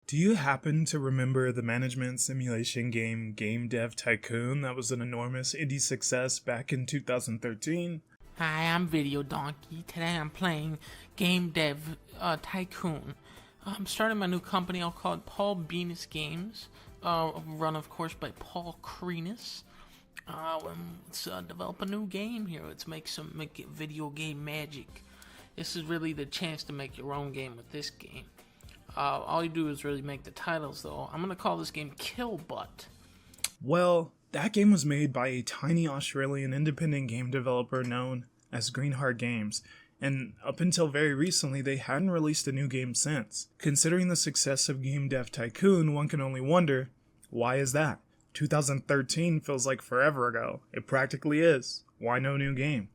Do you happen to remember the management simulation game Game Dev Tycoon that was an enormous indie success back in 2013? Hi, I'm Video Donkey. Today I'm playing Game Dev Tycoon. I'm starting my new company. I'll call it Paul Venus Games. Run, of course, by Paul Krenus. Let's develop a new game here. Let's make video game magic. This is really the chance to make your own game with this game. All you do is really make the titles, though. I'm gonna call this game Kill Butt. Well, that game was made by a tiny Australian independent game developer known as Greenheart Games, and up until very recently, they hadn't released a new game since. Considering the success of Game Dev Tycoon, one can only wonder, why is that? 2013 feels like forever ago. It practically is. Why no new game?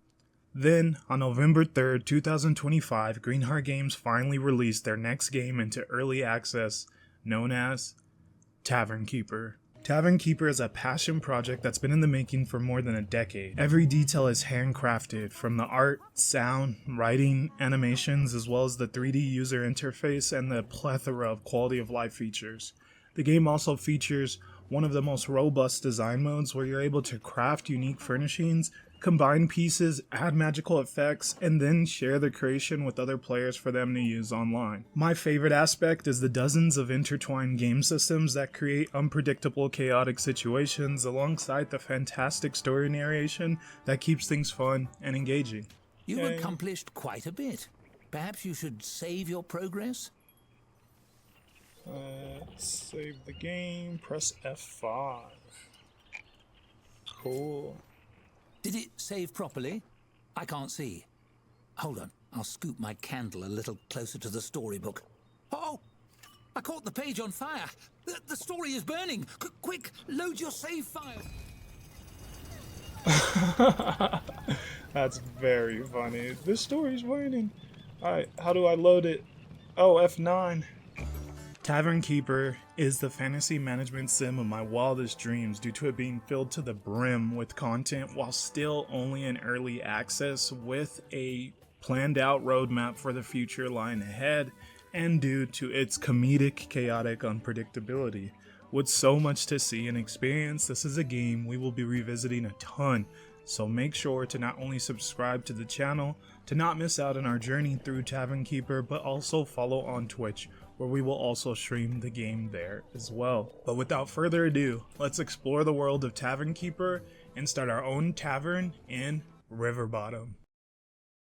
Then, on November 3rd, 2025, Greenheart Games finally released their next game into early access, known as Tavern Keeper. Tavern Keeper is a passion project that's been in the making for more than a decade. Every detail is handcrafted, from the art, sound, writing, animations, as well as the 3D user interface and the plethora of quality of life features. The game also features one of the most robust design modes where you're able to craft unique furnishings, combine pieces, add magical effects, and then share the creation with other players for them to use online. My favorite aspect is the dozens of intertwined game systems that create unpredictable, chaotic situations alongside the fantastic story narration that keeps things fun and engaging. You've accomplished quite a bit. Perhaps you should save your progress? Save the game, press F5. Cool. Did it save properly? I can't see. Hold on, I'll scoop my candle a little closer to the storybook. Oh! I caught the page on fire! The story is burning! Quick, load your save file! That's very funny. This story's burning. Alright, how do I load it? Oh, F9. Tavern Keeper is the fantasy management sim of my wildest dreams due to it being filled to the brim with content while still only in early access with a planned out roadmap for the future lying ahead, and due to its comedic, chaotic unpredictability. With so much to see and experience, this is a game we will be revisiting a ton, so make sure to not only subscribe to the channel to not miss out on our journey through Tavern Keeper, but also follow on Twitch, where we will also stream the game there as well. But without further ado, let's explore the world of Tavern Keeper and start our own tavern in Riverbottom.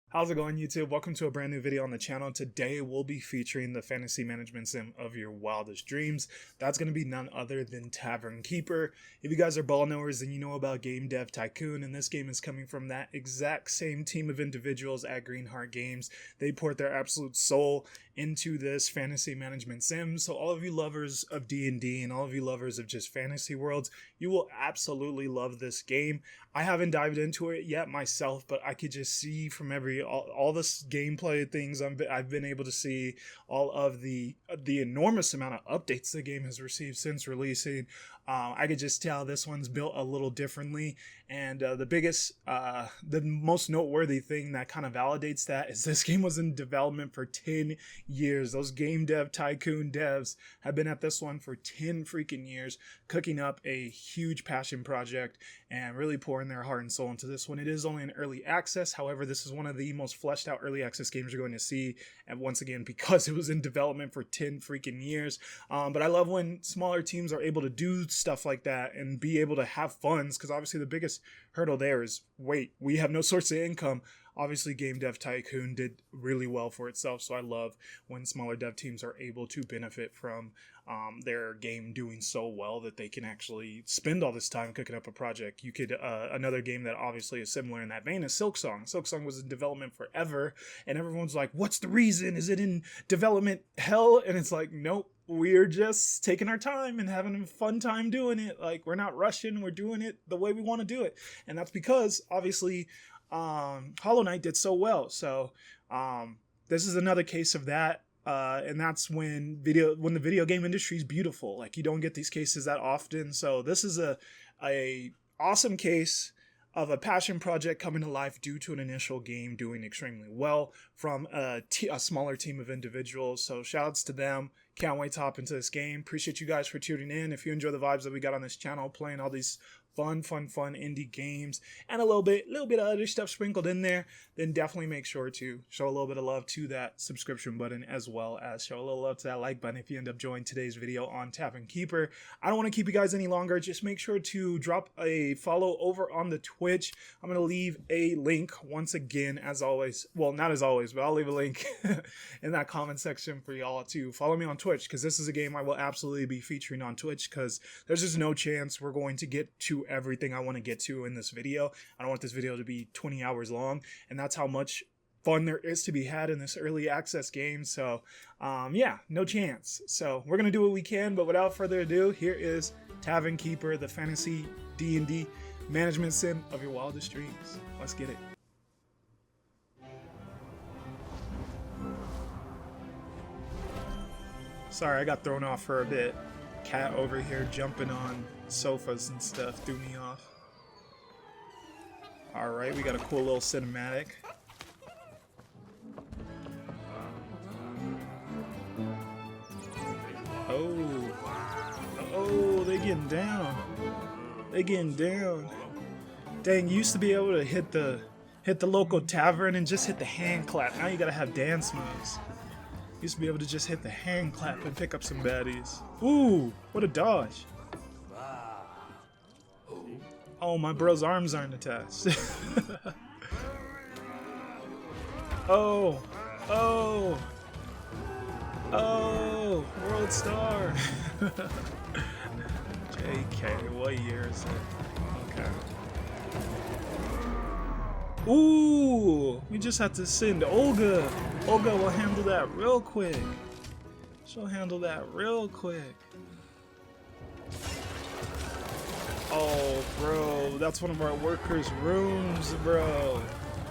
How's it going, YouTube? Welcome to a brand new video on the channel. Today we'll be featuring the fantasy management sim of your wildest dreams. That's going to be none other than Tavern Keeper. If you guys are ball knowers, then you know about Game Dev Tycoon, and this game is coming from that exact same team of individuals at Greenheart Games. They poured their absolute soul into this fantasy management sim. So all of you lovers of D&D and all of you lovers of just fantasy worlds, you will absolutely love this game. I haven't dived into it yet myself, but I could just see from all this gameplay things I've been able to see, all of the enormous amount of updates the game has received since releasing. I could just tell this one's built a little differently, and the most noteworthy thing that kind of validates that is this game was in development for 10 years. Those Game Dev Tycoon devs have been at this one for 10 freaking years, cooking up a huge passion project and really pouring their heart and soul into this one. It is only in early access. However, this is one of the most fleshed out early access games you're going to see, and once again, because it was in development for 10 freaking years. But I love when smaller teams are able to do stuff like that and be able to have funds, because obviously the biggest hurdle there is, wait, we have no source of income. Obviously, Game Dev Tycoon did really well for itself, so I love when smaller dev teams are able to benefit from their game doing so well that they can actually spend all this time cooking up a project. You could another game that obviously is similar in that vein is Silksong. Silksong was in development forever, and everyone's like, "What's the reason? Is it in development hell?" And it's like, nope. We're just taking our time and having a fun time doing it. Like, we're not rushing. We're doing it the way we want to do it, and that's because obviously Hollow Knight did so well. So this is another case of that, and that's when the video game industry is beautiful. Like, you don't get these cases that often. So this is a awesome case of a passion project coming to life due to an initial game doing extremely well from a smaller team of individuals. So shout outs to them. Can't wait to hop into this game. Appreciate you guys for tuning in. If you enjoy the vibes that we got on this channel, playing all these fun indie games and a little bit of other stuff sprinkled in there, then definitely make sure to show a little bit of love to that subscription button, as well as show a little love to that like button if you end up enjoying today's video on Tavern Keeper. I don't want to keep you guys any longer. Just make sure to drop a follow over on the Twitch. I'm going to leave a link once again, as always. Well, not as always, but I'll leave a link in that comment section for y'all to follow me on Twitch, because this is a game I will absolutely be featuring on Twitch, because there's just no chance we're going to get to everything I want to get to in this video. I don't want this video to be 20 hours long, and that's how much fun there is to be had in this early access game. So yeah, no chance. So we're gonna do what we can, but without further ado, here is Tavern Keeper, the fantasy D&D management sim of your wildest dreams. Let's get it. Sorry, I got thrown off for a bit. Cat over here jumping on sofas and stuff threw me off. Alright, we got a cool little cinematic. Oh, they getting down. They getting down. Dang, you used to be able to hit the local tavern and just hit the hand clap. Now you gotta have dance moves. Used to be able to just hit the hand clap and pick up some baddies. Ooh, what a dodge. Oh, my bro's arms aren't attached. Oh, world star. JK, what year is it? Okay. Ooh, we just have to send Olga. Olga will handle that real quick. She'll handle that real quick. Oh, bro, that's one of our workers' rooms, bro.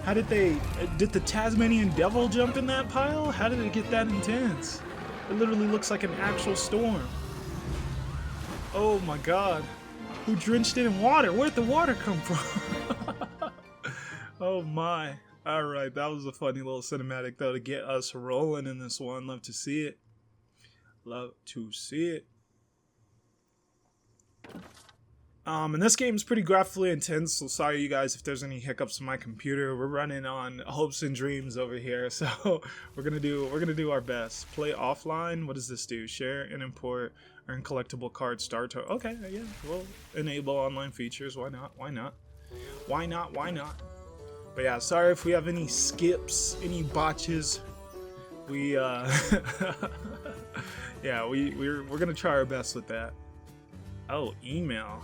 How did did the Tasmanian devil jump in that pile? How did it get that intense? It literally looks like an actual storm. Oh my god. Who drenched it in water? Where'd the water come from? Oh my. Alright, that was a funny little cinematic though to get us rolling in this one. Love to see it. Love to see it. And this game is pretty graphically intense, so sorry you guys if there's any hiccups in my computer. We're running on hopes and dreams over here, so we're gonna do our best. Play offline. What does this do? Share and import, earn collectible cards, star to. Okay, yeah, we'll enable online features. Why not? Why not? Why not? Why not? But yeah, sorry if we have any skips, any botches. We yeah, we're gonna try our best with that. Oh, email.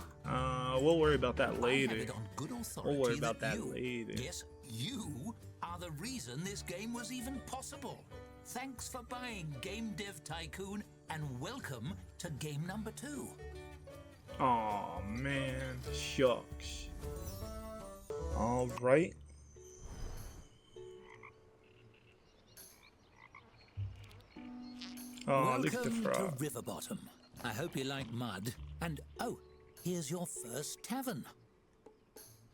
We'll worry about that later. We'll worry about that later. Yes, you are the reason this game was even possible. Thanks for buying Game Dev Tycoon, and welcome to game number 2. Aw, man. Shucks. Alright. Oh, look at the frog. Welcome to Riverbottom. I hope you like mud. And oh, here's your first tavern.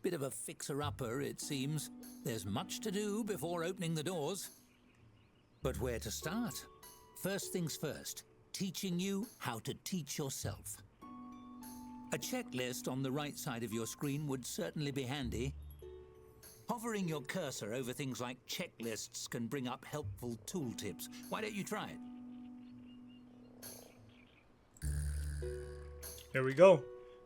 Bit of a fixer-upper, it seems. There's much to do before opening the doors. But where to start? First things first, teaching you how to teach yourself. A checklist on the right side of your screen would certainly be handy. Hovering your cursor over things like checklists can bring up helpful tooltips. Why don't you try it? There we go.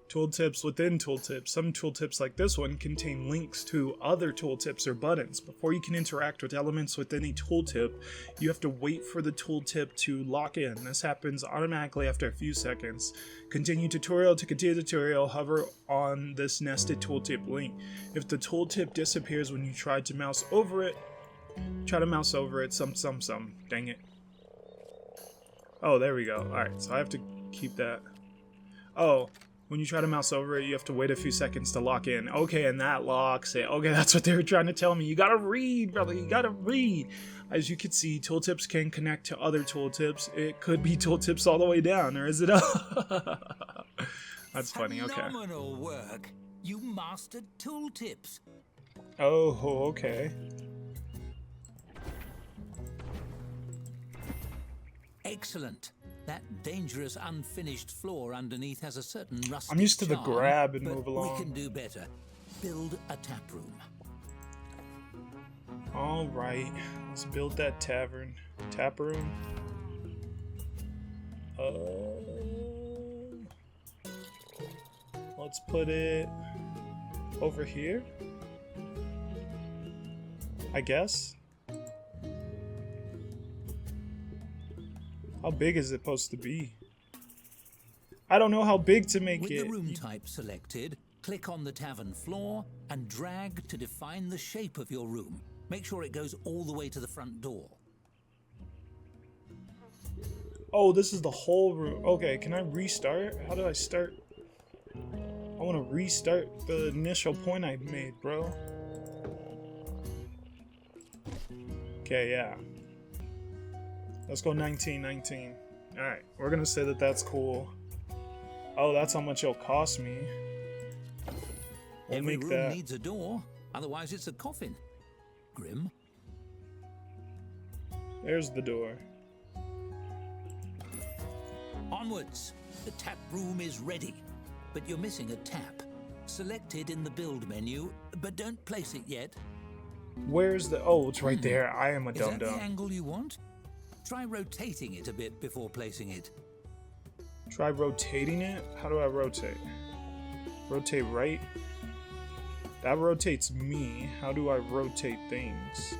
Tooltips within tooltips. Some tooltips like this one contain links to other tooltips or buttons. Before you can interact with elements within a tooltip, you have to wait for the tooltip to lock in. This happens automatically after a few seconds. Continue tutorial. To continue tutorial, hover on this nested tooltip link. If the tooltip disappears when you try to mouse over it, some. Dang it. Oh, there we go. Alright, so I have to keep that. Oh, when you try to mouse over it, you have to wait a few seconds to lock in. Okay, and that locks it. Okay, that's what they were trying to tell me. You gotta read, brother. You gotta read. As you can see, tooltips can connect to other tooltips. It could be tooltips all the way down, or is it up? That's funny, okay. Phenomenal work. You mastered tooltips. Oh, okay. Excellent. That dangerous unfinished floor underneath has a certain rustic I'm used to the charm, grab and but move along. we can do better. Build a tap room. All right, let's build that tap room. Let's put it over here, I guess. How big is it supposed to be? I don't know how big to make With it. the room type selected, click on the tavern floor and drag to define the shape of your room. Make sure it goes all the way to the front door. Oh, this is the whole room. Okay, can I restart? How do I start? I want to restart the initial point I made, bro. Okay, yeah. Let's go 1919. Alright, we're gonna say that that's cool. Oh, that's how much it'll cost me. We'll Every make room that. needs a door, otherwise it's a coffin. Grim. There's the door. Onwards! The tap room is ready. But you're missing a tap. Select it in the build menu, but don't place it yet. Where's the... Oh, it's right there. I am a Is that the dum-dum. angle you want? Try rotating it a bit before placing it. Try rotating it? How do I rotate? Rotate right? That rotates me. How do I rotate things?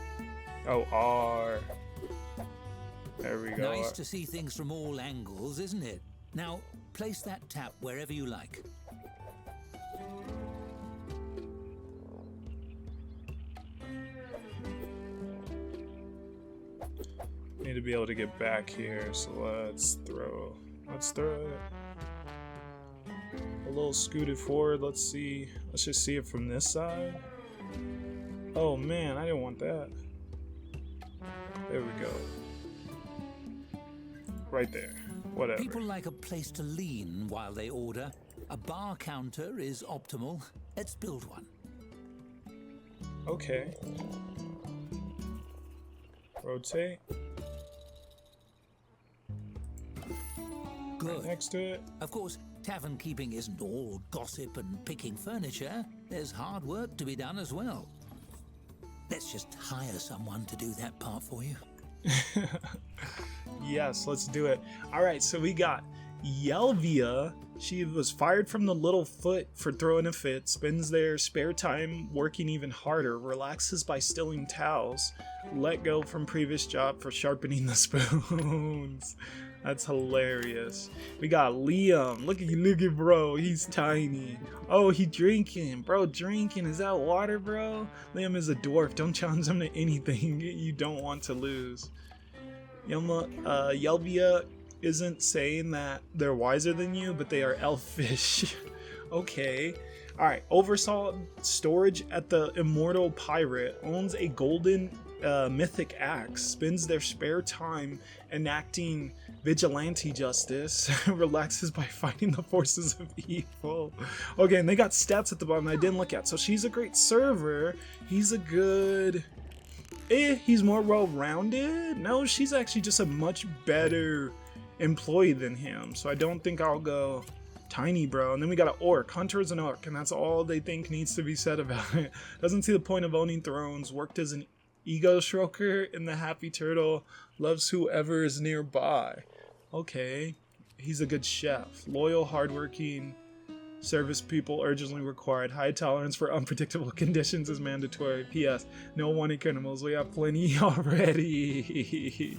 Oh, R. There we go. Nice to see things from all angles, isn't it? Now, place that tap wherever you like. Need to be able to get back here, so let's throw it a little scooted forward. Let's just see it from this side. Oh man, I didn't want that. There we go. Right there. Whatever. People like a place to lean while they order. A bar counter is optimal. Let's build one. Okay. Rotate. Good. Next to it. Of course, tavern keeping isn't all gossip and picking furniture. There's hard work to be done as well. Let's just hire someone to do that part for you. Yes, let's do it. Alright, so we got Yelvia. She was fired from the Little Foot for throwing a fit, spends their spare time working even harder, relaxes by stealing towels, let go from previous job for sharpening the spoons. That's hilarious. We got Liam. Look at bro. He's tiny. Oh, he drinking. Bro, drinking. Is that water, bro? Liam is a dwarf. Don't challenge him to anything you don't want to lose. Yelvia isn't saying that they're wiser than you, but they are elfish. Okay. Alright. Oversaw storage at the Immortal Pirate. Owns a golden mythic axe. Spends their spare time enacting vigilante justice. Relaxes by fighting the forces of evil. Okay, and they got stats at the bottom I didn't look at. So she's a great server. He's a good... he's more well-rounded. No, she's actually just a much better employee than him. So I don't think I'll go tiny, bro. And then we got an orc. Hunter is an orc, and that's all they think needs to be said about it. Doesn't see the point of owning thrones. Worked as an ego stroker in the Happy Turtle. Loves whoever is nearby. Okay. He's a good chef. Loyal, hardworking. Service people urgently required. High tolerance for unpredictable conditions is mandatory. P.S. No wanted animals. We have plenty already.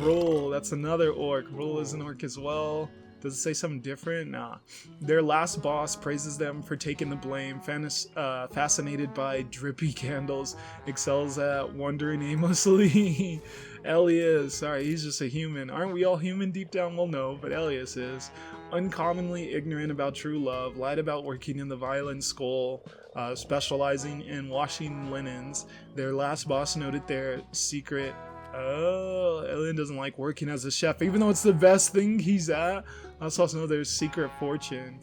Rule. That's another orc. Rule is an orc as well. Does it say something different? Nah. Their last boss praises them for taking the blame. Fascinated by drippy candles. Excels at wandering aimlessly. Elias. Sorry, he's just a human. Aren't we all human deep down? Well, no, but Elias is. Uncommonly ignorant about true love. Lied about working in the Violent Skull. Specializing in washing linens. Their last boss noted their secret... Oh, Alien doesn't like working as a chef, even though it's the best thing he's at. I also know there's secret fortune.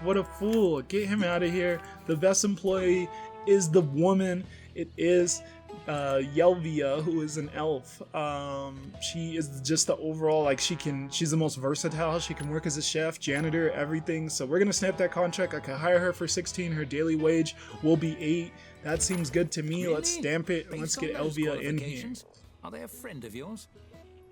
What a fool. Get him out of here. The best employee is the woman. It is Yelvia, who is an elf. She is just the overall, like, she's the most versatile. She can work as a chef, janitor, everything. So we're gonna snap that contract. I can hire her for 16. Her daily wage will be 8. That seems good to me. Really? Let's stamp it and let's get Elvia in here. Are they a friend of yours?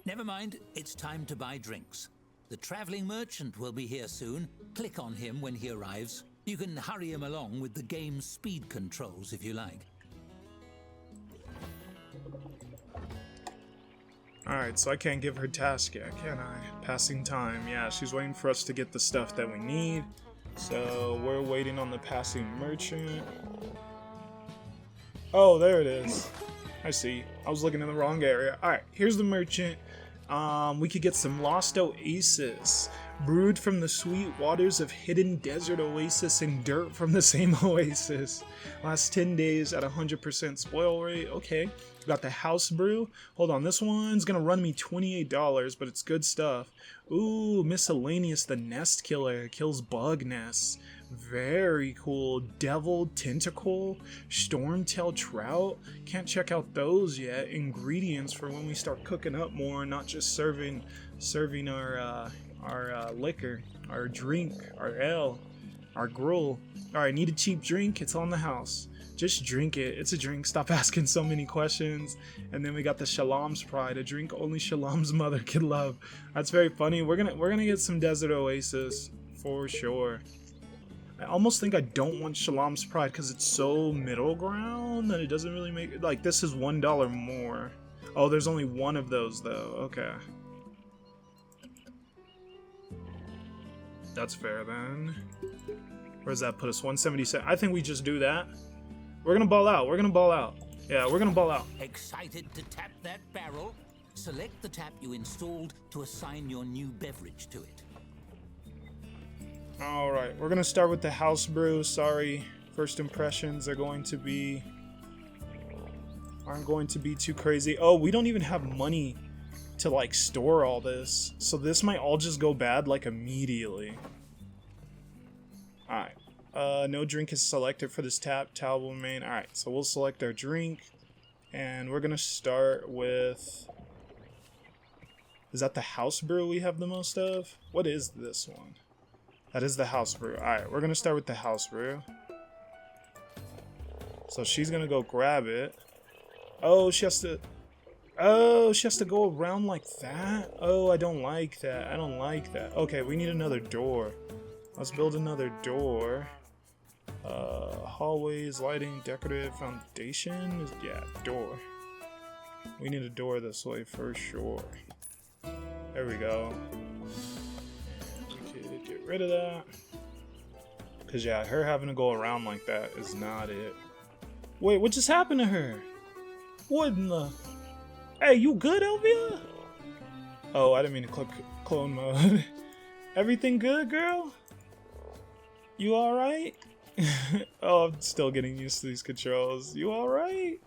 Never mind, it's time to buy drinks. The traveling merchant will be here soon. Click on him when he arrives. You can hurry him along with the game's speed controls if you like. Alright, so I can't give her task yet, can I? Passing time. Yeah, she's waiting for us to get the stuff that we need. So we're waiting on the passing merchant. Oh, there it is. I see. I was looking in the wrong area. Alright, here's the merchant. We could get some Lost Oasis. Brewed from the sweet waters of hidden desert oasis and dirt from the same oasis. Last 10 days at 100% spoil rate. Okay. Got the house brew. Hold on, this one's gonna run me $28, but it's good stuff. Ooh, miscellaneous. The nest killer kills bug nests. Very cool. Devil tentacle. Stormtail trout. Can't check out those yet. Ingredients for when we start cooking up more, not just serving our liquor, our drink, our ale, our gruel. Alright, need a cheap drink. It's on the house. Just drink it. It's a drink. Stop asking so many questions. And then we got the Shalom's Pride, a drink only Shalom's mother can love. That's very funny. We're gonna get some Desert Oasis for sure. I almost think I don't want Shalom's Pride because it's so middle ground that it doesn't really make it. Like, this is $1 more. Oh, there's only one of those though. Okay. That's fair then. Where does that put us? 177. I think we just do that. We're gonna ball out. We're gonna ball out. Yeah, we're gonna ball out. Excited to tap that barrel? Select the tap you installed to assign your new beverage to it. Alright, we're gonna start with the house brew. Sorry, first impressions aren't going to be too crazy. Oh, we don't even have money to like store all this. So this might all just go bad like immediately. Alright. No drink is selected for this tap. Towel will remain. Alright, so we'll select our drink. And we're gonna start with... Is that the house brew we have the most of? What is this one? That is the house brew. Alright, we're gonna start with the house brew. So she's gonna go grab it. Oh, she has to... Oh, she has to go around like that? Oh, I don't like that. I don't like that. Okay, we need another door. Let's build another door. Hallways, lighting, decorative, foundation. Yeah, door. We need a door this way for sure. There we go. Okay, get rid of that. Cause yeah, her having to go around like that is not it. Wait, what just happened to her? What in the... Hey, you good, Elvia? Oh, I didn't mean to click clone mode. Everything good, girl? You alright? Oh, I'm still getting used to these controls. You alright?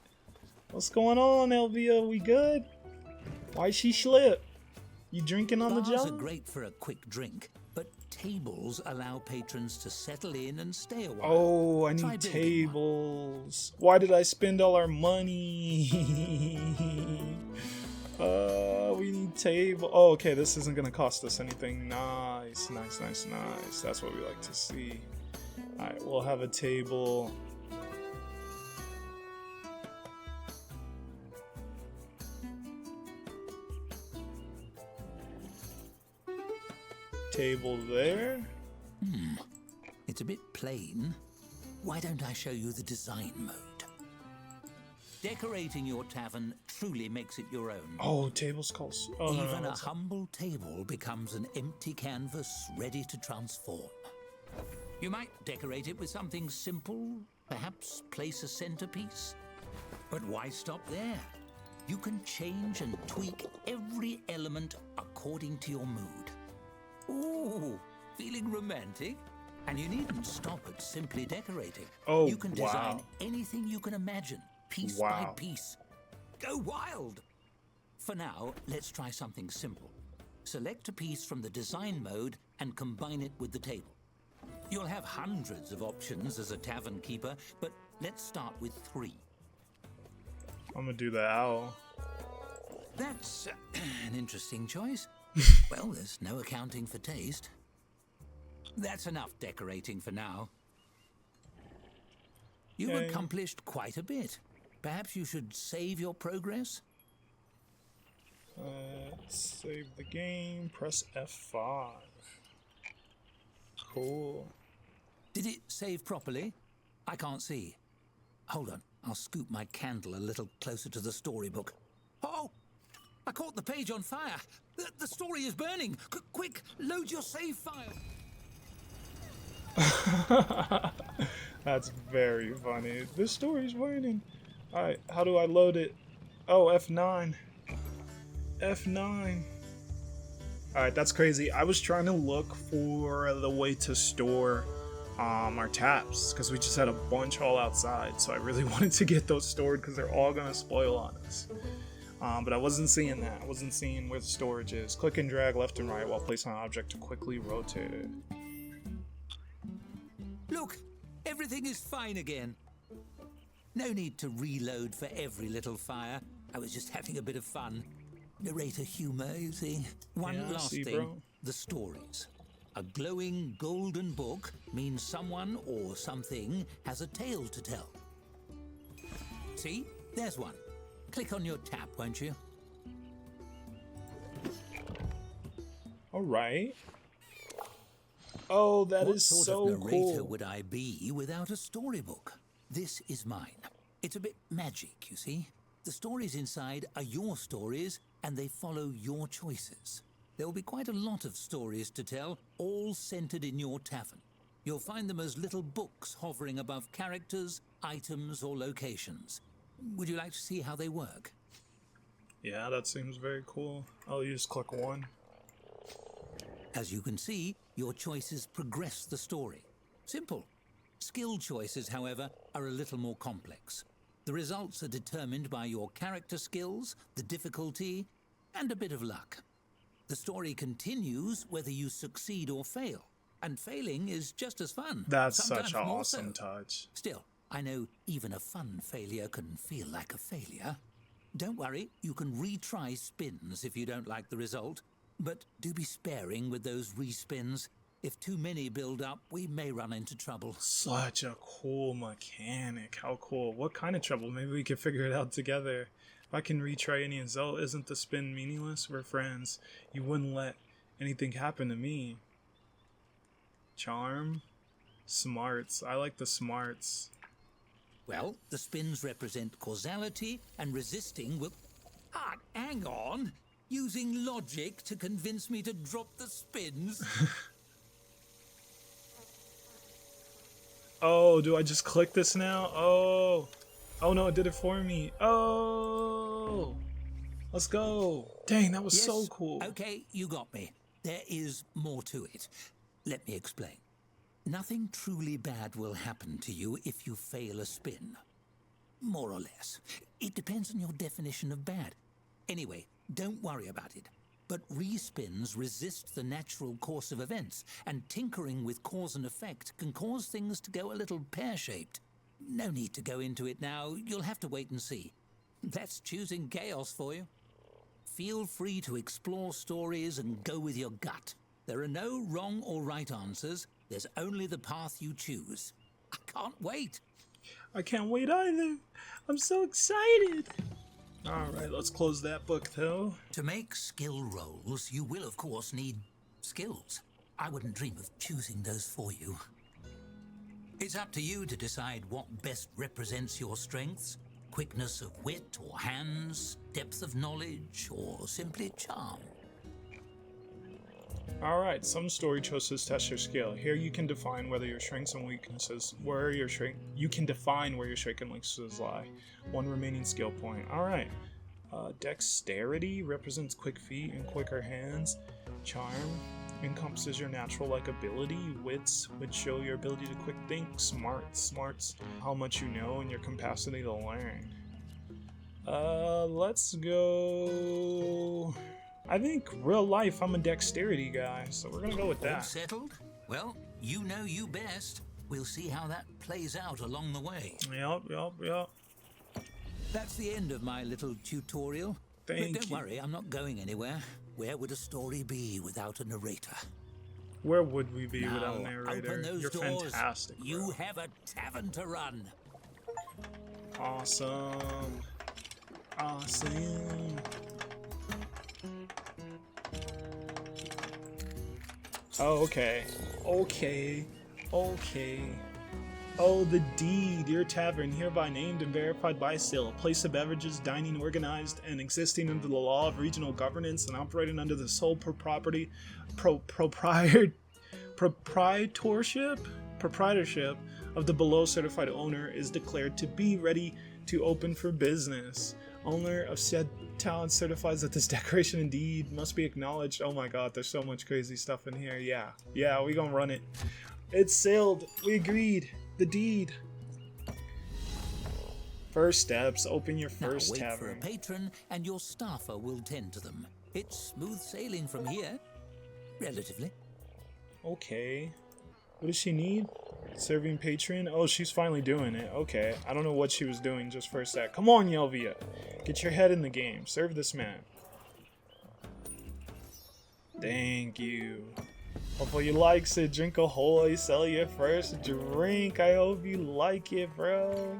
What's going on, Elvia? We good? Why'd she slip? You drinking on the Bars job? are great for a quick drink, but tables allow patrons to settle in and stay a while. Oh, I Try need building tables. Why did I spend all our money? We need table. Oh, okay, this isn't gonna cost us anything. Nice, nice, nice, nice. That's what we like to see. Alright, we'll have a table. Table there. It's a bit plain. Why don't I show you the design mode? Decorating your tavern truly makes it your own. Oh, tables calls. Oh, no, Even no, a humble table becomes an empty canvas ready to transform. You might decorate it with something simple, perhaps place a centerpiece. But why stop there? You can change and tweak every element according to your mood. Ooh, feeling romantic? And you needn't stop at simply decorating. Oh, you can design wow. anything you can imagine, piece by piece. Go wild! For now, let's try something simple. Select a piece from the design mode and combine it with the table. You'll have hundreds of options as a tavern keeper, but let's start with 3. I'm gonna do the owl. That's an interesting choice. Well, there's no accounting for taste. That's enough decorating for now. You've Okay. accomplished quite a bit. Perhaps you should save your progress? Save the game, press F5. Cool. Did it save properly? I can't see. Hold on, I'll scoop my candle a little closer to the storybook. Oh! I caught the page on fire! The story is burning! Quick, load your save file! That's very funny. This story's burning. Alright, how do I load it? Oh, F9. F9. Alright, that's crazy. I was trying to look for the way to store our taps because we just had a bunch all outside, so I really wanted to get those stored because they're all gonna spoil on us. But I wasn't seeing that. I wasn't seeing where the storage is. Click and drag left and right while placing an object to quickly rotate it. Look, everything is fine again. No need to reload for every little fire. I was just having a bit of fun. Narrator humor, you see. One Yeah, I last see, thing, bro. the stories. A glowing golden book means someone or something has a tale to tell. See? There's one. Click on your tap, won't you? Alright. Oh, that What is sort so of narrator cool. would I be without a storybook? This is mine. It's a bit magic, you see. The stories inside are your stories, and they follow your choices. There will be quite a lot of stories to tell, all centered in your tavern. You'll find them as little books hovering above characters, items, or locations. Would you like to see how they work? Yeah, that seems very cool. Oh, you just click one. As you can see, your choices progress the story. Simple. Skill choices, however, are a little more complex. The results are determined by your character skills, the difficulty, and a bit of luck. The story continues whether you succeed or fail, and failing is just as fun. That's sometimes such an more awesome so. touch. Still, I know even a fun failure can feel like a failure. Don't worry, you can retry spins if you don't like the result, but do be sparing with those respins. If too many build up, we may run into trouble. Such a cool mechanic. How cool. What kind of trouble? Maybe we can figure it out together. If I can retry any result, isn't the spin meaningless? We're friends. You wouldn't let anything happen to me. Charm. Smarts. I like the smarts. Well, the spins represent causality, and resisting will... Ah, hang on! Using logic to convince me to drop the spins? Oh, do I just click this now? Oh. Oh no, it did it for me. Oh. Let's go. Dang, that was so cool. Okay, you got me. There is more to it. Let me explain. Nothing truly bad will happen to you if you fail a spin. More or less. It depends on your definition of bad. Anyway, don't worry about it. But respins resist the natural course of events, and tinkering with cause and effect can cause things to go a little pear-shaped. No need to go into it now. You'll have to wait and see. That's choosing chaos for you. Feel free to explore stories and go with your gut. There are no wrong or right answers. There's only the path you choose. I can't wait. I can't wait either. I'm so excited. Alright, let's close that book though. To make skill rolls, you will of course need skills. I wouldn't dream of choosing those for you. It's up to you to decide what best represents your strengths. Quickness of wit or hands, depth of knowledge, or simply charm. Alright, some story choices test your skill. Here you can define whether your strengths and weaknesses, you can define where your strengths and weaknesses lie. One remaining skill point. Alright. Dexterity represents quick feet and quicker hands. Charm encompasses your natural-like ability. Wits, which show your ability to quick think. Smarts, how much you know and your capacity to learn. Let's go... I think real life, I'm a dexterity guy, so we're gonna go with All that. settled? Well, you know you best. We'll see how that plays out along the way. Yup. That's the end of my little tutorial. Thank But don't you. worry, I'm not going anywhere. Where would a story be without a narrator? Where would we be Now, without a narrator? open those You're doors. fantastic, bro. You have a tavern to run. Awesome. Awesome. Oh, okay. Okay. Okay. Oh, the deed. Your tavern, hereby named and verified by seal, a place of beverages, dining organized and existing under the law of regional governance and operating under the sole proprietorship of the below certified owner, is declared to be ready to open for business. Owner of said talent certifies that this declaration indeed must be acknowledged. Oh my god, there's so much crazy stuff in here. Yeah, we gonna run it. It's sailed. We agreed. The deed. First steps, open your first now wait tavern. for a patron and your staffer will tend to them. It's smooth sailing from here. Relatively. Okay. What does she need? Serving patron? Oh, she's finally doing it. Okay. I don't know what she was doing just for a sec. Come on, Yelvia. Get your head in the game. Serve this man. Thank you. Hopefully you likes it. Drink ahoy. Sell your first drink. I hope you like it, bro.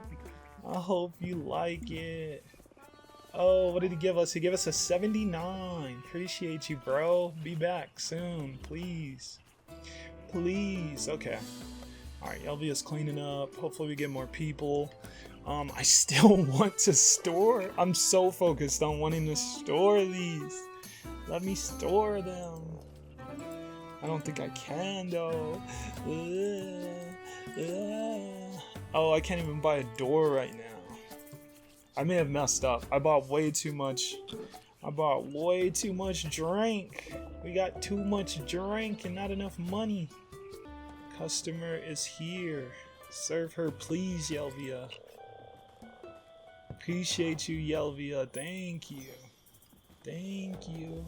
I hope you like it. Oh, what did he give us? He gave us a 79. Appreciate you, bro. Be back soon, please. Please. Okay. Alright, Elvia's cleaning up. Hopefully we get more people. I still want to store. I'm so focused on wanting to store these. Let me store them. I don't think I can, though. Oh, I can't even buy a door right now. I may have messed up. I bought way too much. I bought way too much drink. We got too much drink and not enough money. Customer is here. Serve her, please, Yelvia. Appreciate you, Yelvia. Thank you. Thank you.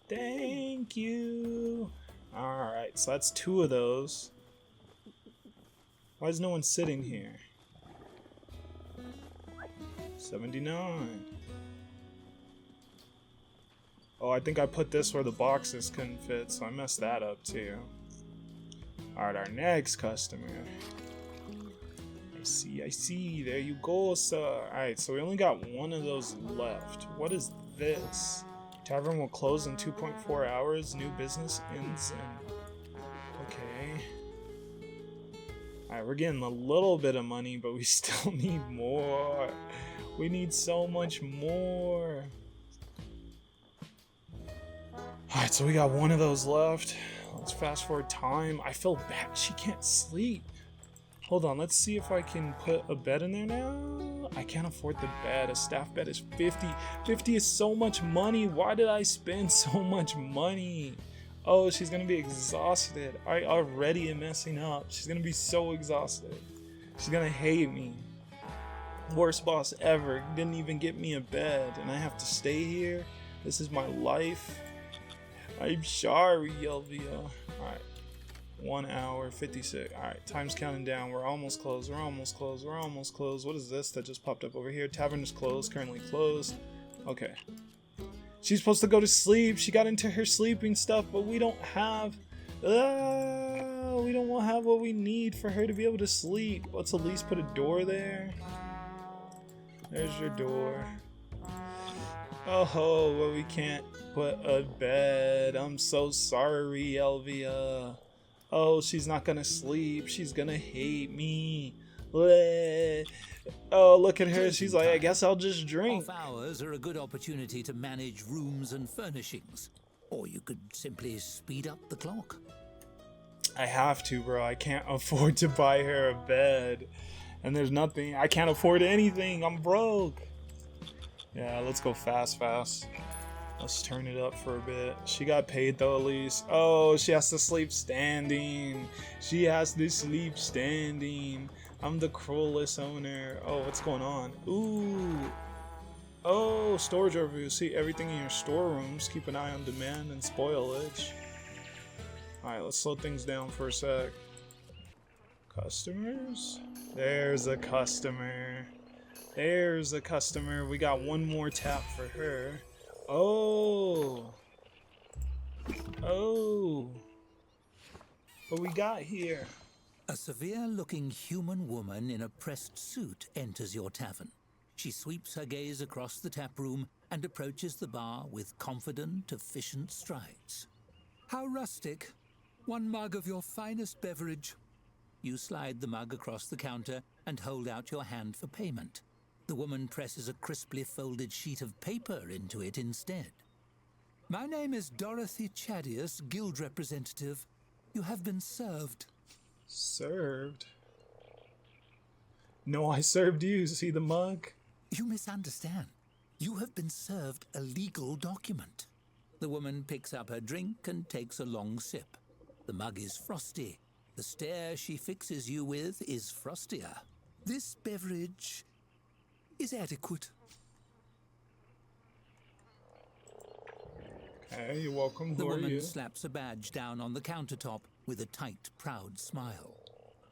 Thank you. Alright, so that's 2 of those. Why is no one sitting here? 79. Oh, I think I put this where the boxes couldn't fit, so I messed that up too. Alright, our next customer. I see. There you go, sir. Alright, so we only got 1 of those left. What is this? Tavern will close in 2.4 hours. New business ends in... Okay. Alright, we're getting a little bit of money, but we still need more. We need so much more. Alright, so we got 1 of those left. Let's fast forward time. I feel bad. She can't sleep. Hold on, let's see if I can put a bed in there now. I can't afford the bed. A staff bed is 50. 50 is so much money. Why did I spend so much money? Oh, she's gonna be exhausted. I already am messing up. She's gonna be so exhausted. She's gonna hate me. Worst boss ever. Didn't even get me a bed, and I have to stay here. This is my life. I'm sorry, Yelvia. Alright. 1 hour, 56. Alright, time's counting down. We're almost closed. We're almost closed. We're almost closed. What is this that just popped up over here? Tavern is closed. Currently closed. Okay. She's supposed to go to sleep. She got into her sleeping stuff, but we don't have... we don't have what we need for her to be able to sleep. Let's at least put a door there. There's your door. Oh, well, we can't put a bed. I'm so sorry, Elvia. Oh, she's not gonna sleep. She's gonna hate me. Oh, look at her. She's like, I guess I'll just drink. Off hours are a good opportunity to manage rooms and furnishings. Or you could simply speed up the clock. I have to, bro. I can't afford to buy her a bed. And there's nothing. I can't afford anything. I'm broke. Yeah, let's go fast. Let's turn it up for a bit. She got paid though, at least. Oh, she has to sleep standing. She has to sleep standing. I'm the cruelest owner. Oh, what's going on? Ooh. Oh, storage overview. See everything in your storerooms. Keep an eye on demand and spoilage. Alright, let's slow things down for a sec. Customers? There's a customer. There's a customer. We got one more tap for her. Oh. Oh. What we got here? A severe-looking human woman in a pressed suit enters your tavern. She sweeps her gaze across the tap room and approaches the bar with confident, efficient strides. How rustic. One mug of your finest beverage. You slide the mug across the counter and hold out your hand for payment. The woman presses a crisply folded sheet of paper into it instead. My name is Dorothy Chadius, guild representative. You have been served. Served? No, I served you. See the mug? You misunderstand. You have been served a legal document. The woman picks up her drink and takes a long sip. The mug is frosty. The stare she fixes you with is frostier. This beverage is adequate. Hey, you're welcome. The Who are woman you? slaps a badge down on the countertop with a tight, proud smile.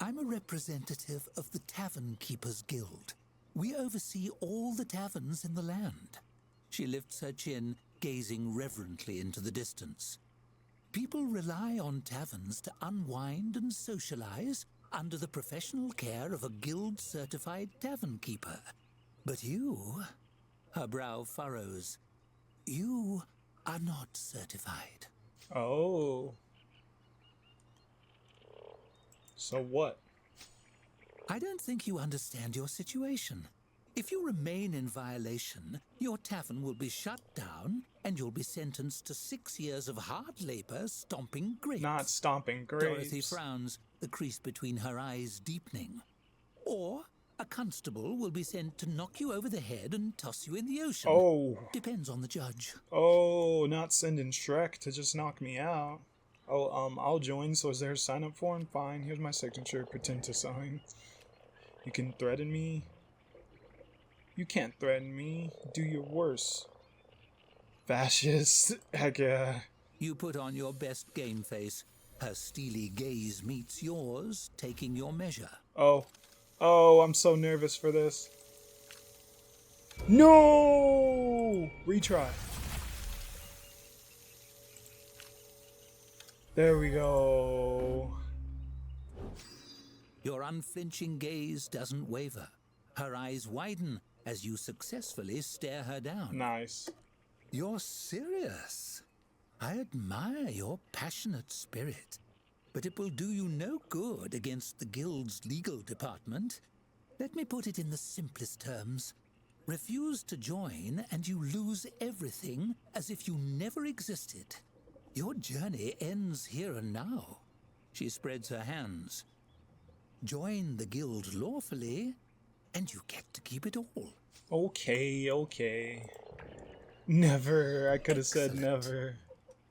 I'm a representative of the Tavern Keepers Guild. We oversee all the taverns in the land. She lifts her chin, gazing reverently into the distance. People rely on taverns to unwind and socialize under the professional care of a guild-certified tavern keeper. But you, her brow furrows, you are not certified. Oh. So what? I don't think you understand your situation. If you remain in violation, your tavern will be shut down and you'll be sentenced to 6 years of hard labor stomping grapes. Not stomping grapes. Dorothy frowns, the crease between her eyes deepening. Or a constable will be sent to knock you over the head and toss you in the ocean. Oh. Depends on the judge. Oh, not sending Shrek to just knock me out. Oh, I'll join. So is there a sign up form? Fine. Here's my signature. Pretend to sign. You can threaten me. You can't threaten me. Do your worst. Fascist. Heck yeah. You put on your best game face. Her steely gaze meets yours, taking your measure. Oh. Oh, I'm so nervous for this. No! Retry. There we go. Your unflinching gaze doesn't waver. Her eyes widen as you successfully stare her down. Nice. You're serious. I admire your passionate spirit, but it will do you no good against the guild's legal department. Let me put it in the simplest terms. Refuse to join and you lose everything as if you never existed. Your journey ends here and now. She spreads her hands. Join the guild lawfully, and you get to keep it all. Okay, okay. Never. I could have said never.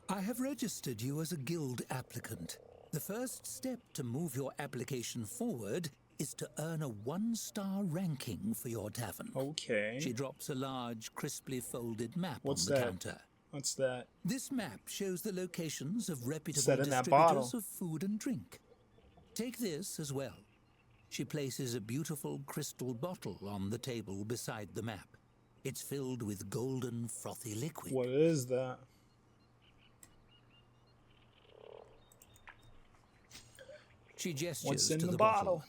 I have registered you as a guild applicant. The first step to move your application forward is to earn a 1-star ranking for your tavern. Okay. She drops a large, crisply folded map What's on the that? counter. What's that? This map shows the locations of reputable Set in that distributors bottle. of food and drink. Take this as well. She places a beautiful crystal bottle on the table beside the map. It's filled with golden, frothy liquid. What is that? She gestures What's in to the the bottle?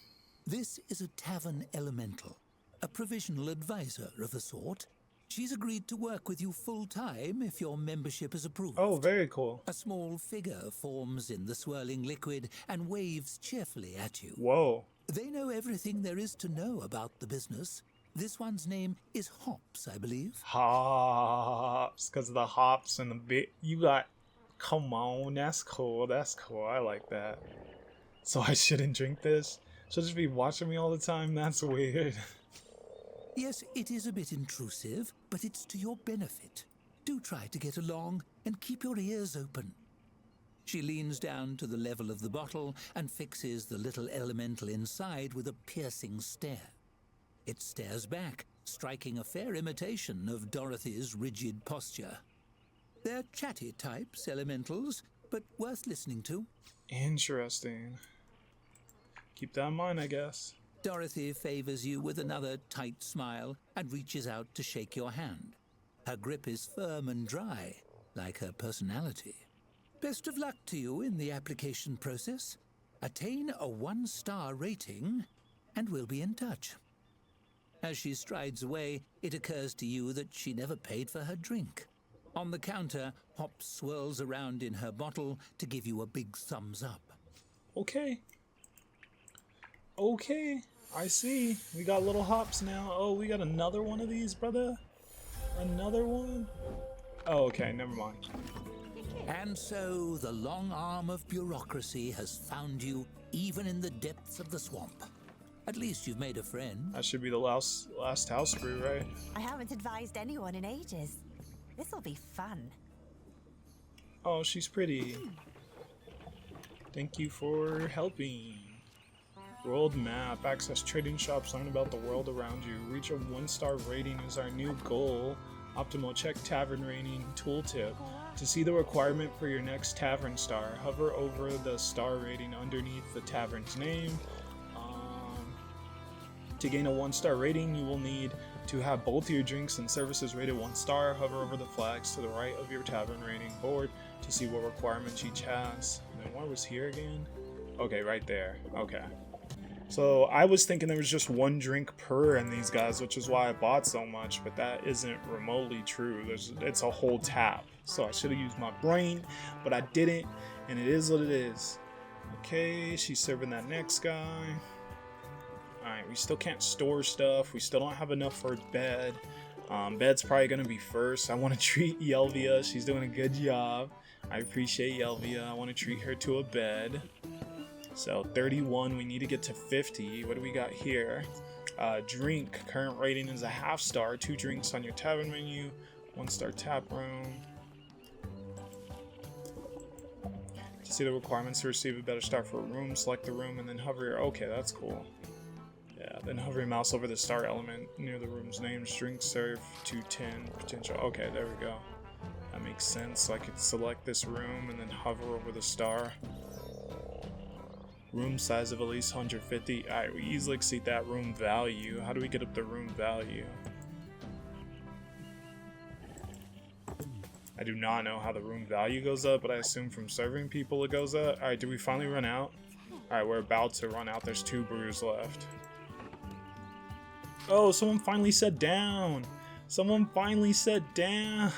This is a tavern elemental, a provisional advisor of a sort. She's agreed to work with you full-time if your membership is approved. Oh, very cool. A small figure forms in the swirling liquid and waves cheerfully at you. Whoa. They know everything there is to know about the business. This one's name is Hops, I believe. Hops. Because of the hops and the bit. You got. Come on. That's cool. That's cool. I like that. So I shouldn't drink this? She'll just be watching me all the time? That's weird. Yes, it is a bit intrusive, but it's to your benefit. Do try to get along and keep your ears open. She leans down to the level of the bottle and fixes the little elemental inside with a piercing stare. It stares back, striking a fair imitation of Dorothy's rigid posture. They're chatty types, elementals, but worth listening to. Interesting. Keep that in mind, I guess. Dorothy favors you with another tight smile and reaches out to shake your hand. Her grip is firm and dry, like her personality. Best of luck to you in the application process. Attain a 1-star rating, and we'll be in touch. As she strides away, it occurs to you that she never paid for her drink. On the counter, Hop swirls around in her bottle to give you a big thumbs up. Okay. Okay, I see. We got little hops now. Oh, we got another one of these, brother? Another one? Oh, okay, never mind. And so the long arm of bureaucracy has found you even in the depths of the swamp. At least you've made a friend. That should be the last house brew, right? I haven't advised anyone in ages. This'll be fun. Oh, she's pretty. Thank you for helping. World map. Access trading shops. Learn about the world around you. Reach a 1-star rating is our new goal. Optimal. Check tavern rating tooltip. To see the requirement for your next tavern star, hover over the star rating underneath the tavern's name. To gain a 1-star rating, you will need to have both your drinks and services rated 1 star. Hover over the flags to the right of your tavern rating board to see what requirements each has. And then what was here again? Okay, right there. Okay. So I was thinking there was just 1 drink per in these guys, which is why I bought so much, but that isn't remotely true. It's a whole tap. So I should have used my brain, but I didn't, and it is what it is. Okay, she's serving that next guy. Alright, we still can't store stuff. We still don't have enough for bed. Bed's probably going to be first. I want to treat Yelvia. She's doing a good job. I appreciate Yelvia. I want to treat her to a bed. So 31, we need to get to 50. What do we got here? Drink. Current rating is a 1/2 star. 2 drinks on your tavern menu. 1-star tap room. To see the requirements to receive a better star for a room, select the room and then hover your... Okay, that's cool. Yeah, then hover your mouse over the star element near the room's name. Drink serve 210 potential. Okay, there we go. That makes sense. So I could select this room and then hover over the star. Room size of at least 150. Alright, we easily exceed that room value. How do we get up the room value? I do not know how the room value goes up, but I assume from serving people it goes up. Alright, did we finally run out? Alright, we're about to run out. There's 2 brews left. Oh, someone finally said down. Someone finally said down.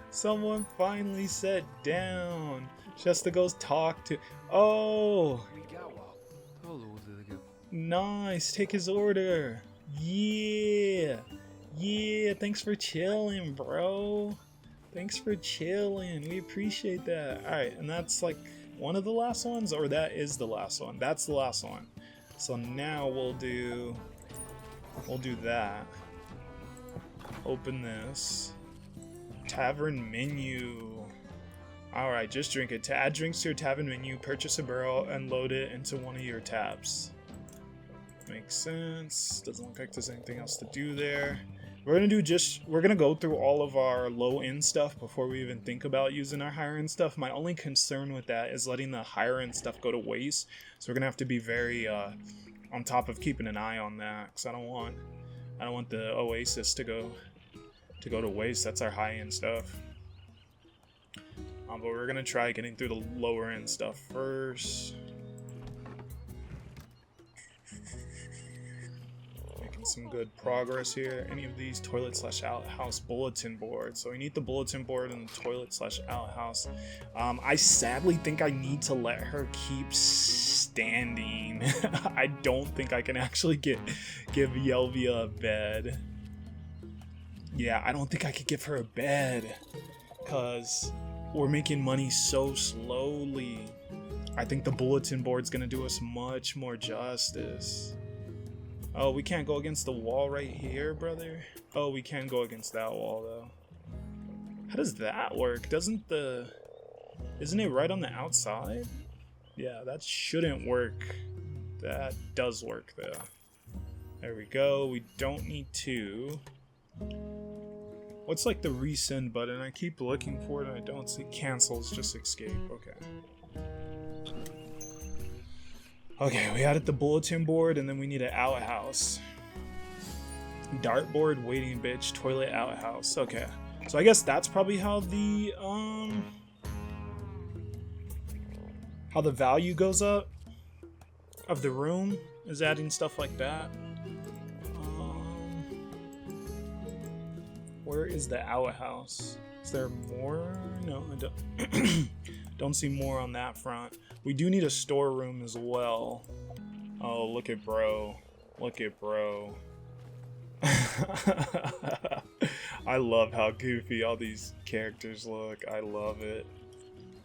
Someone finally said down. Just to go talk to... Oh! Nice, take his order. Yeah! Yeah, thanks for chilling, bro. Thanks for chilling. We appreciate that. Alright, and that's like one of the last ones? Or that is the last one? That's the last one. So now we'll do that. Open this. Tavern menu. Alright, just drink it. To add drinks to your tavern menu, purchase a barrel and load it into one of your tabs. Makes sense. Doesn't look like there's anything else to do there. We're gonna go through all of our low-end stuff before we even think about using our higher-end stuff. My only concern with that is letting the higher-end stuff go to waste. So we're gonna have to be very on top of keeping an eye on that, because I don't want the Oasis to go to waste. That's our high-end stuff. But we're gonna try getting through the lower-end stuff first. Making some good progress here. Any of these toilet/outhouse bulletin boards. So we need the bulletin board and the toilet/outhouse. I sadly think I need to let her keep standing. I don't think I can actually give Yelvia a bed. Yeah, I don't think I could give her a bed, because we're making money so slowly. I think the bulletin board's gonna do us much more justice. Oh, we can't go against the wall right here, brother? Oh, we can go against that wall, though. How does that work? Isn't it right on the outside? Yeah, that shouldn't work. That does work, though. There we go. We don't need 2. What's like the resend button? I keep looking for it and I don't see. Cancels, just escape. Okay. Okay, we added the bulletin board, and then we need an outhouse. Dartboard, waiting bitch, toilet, outhouse. Okay, so I guess that's probably how the value goes up of the room, is adding stuff like that. Where is the outhouse? Is there more? No, I don't. Don't see more on that front. We do need a storeroom as well. Oh, look at bro. Look at bro. I love how goofy all these characters look. I love it.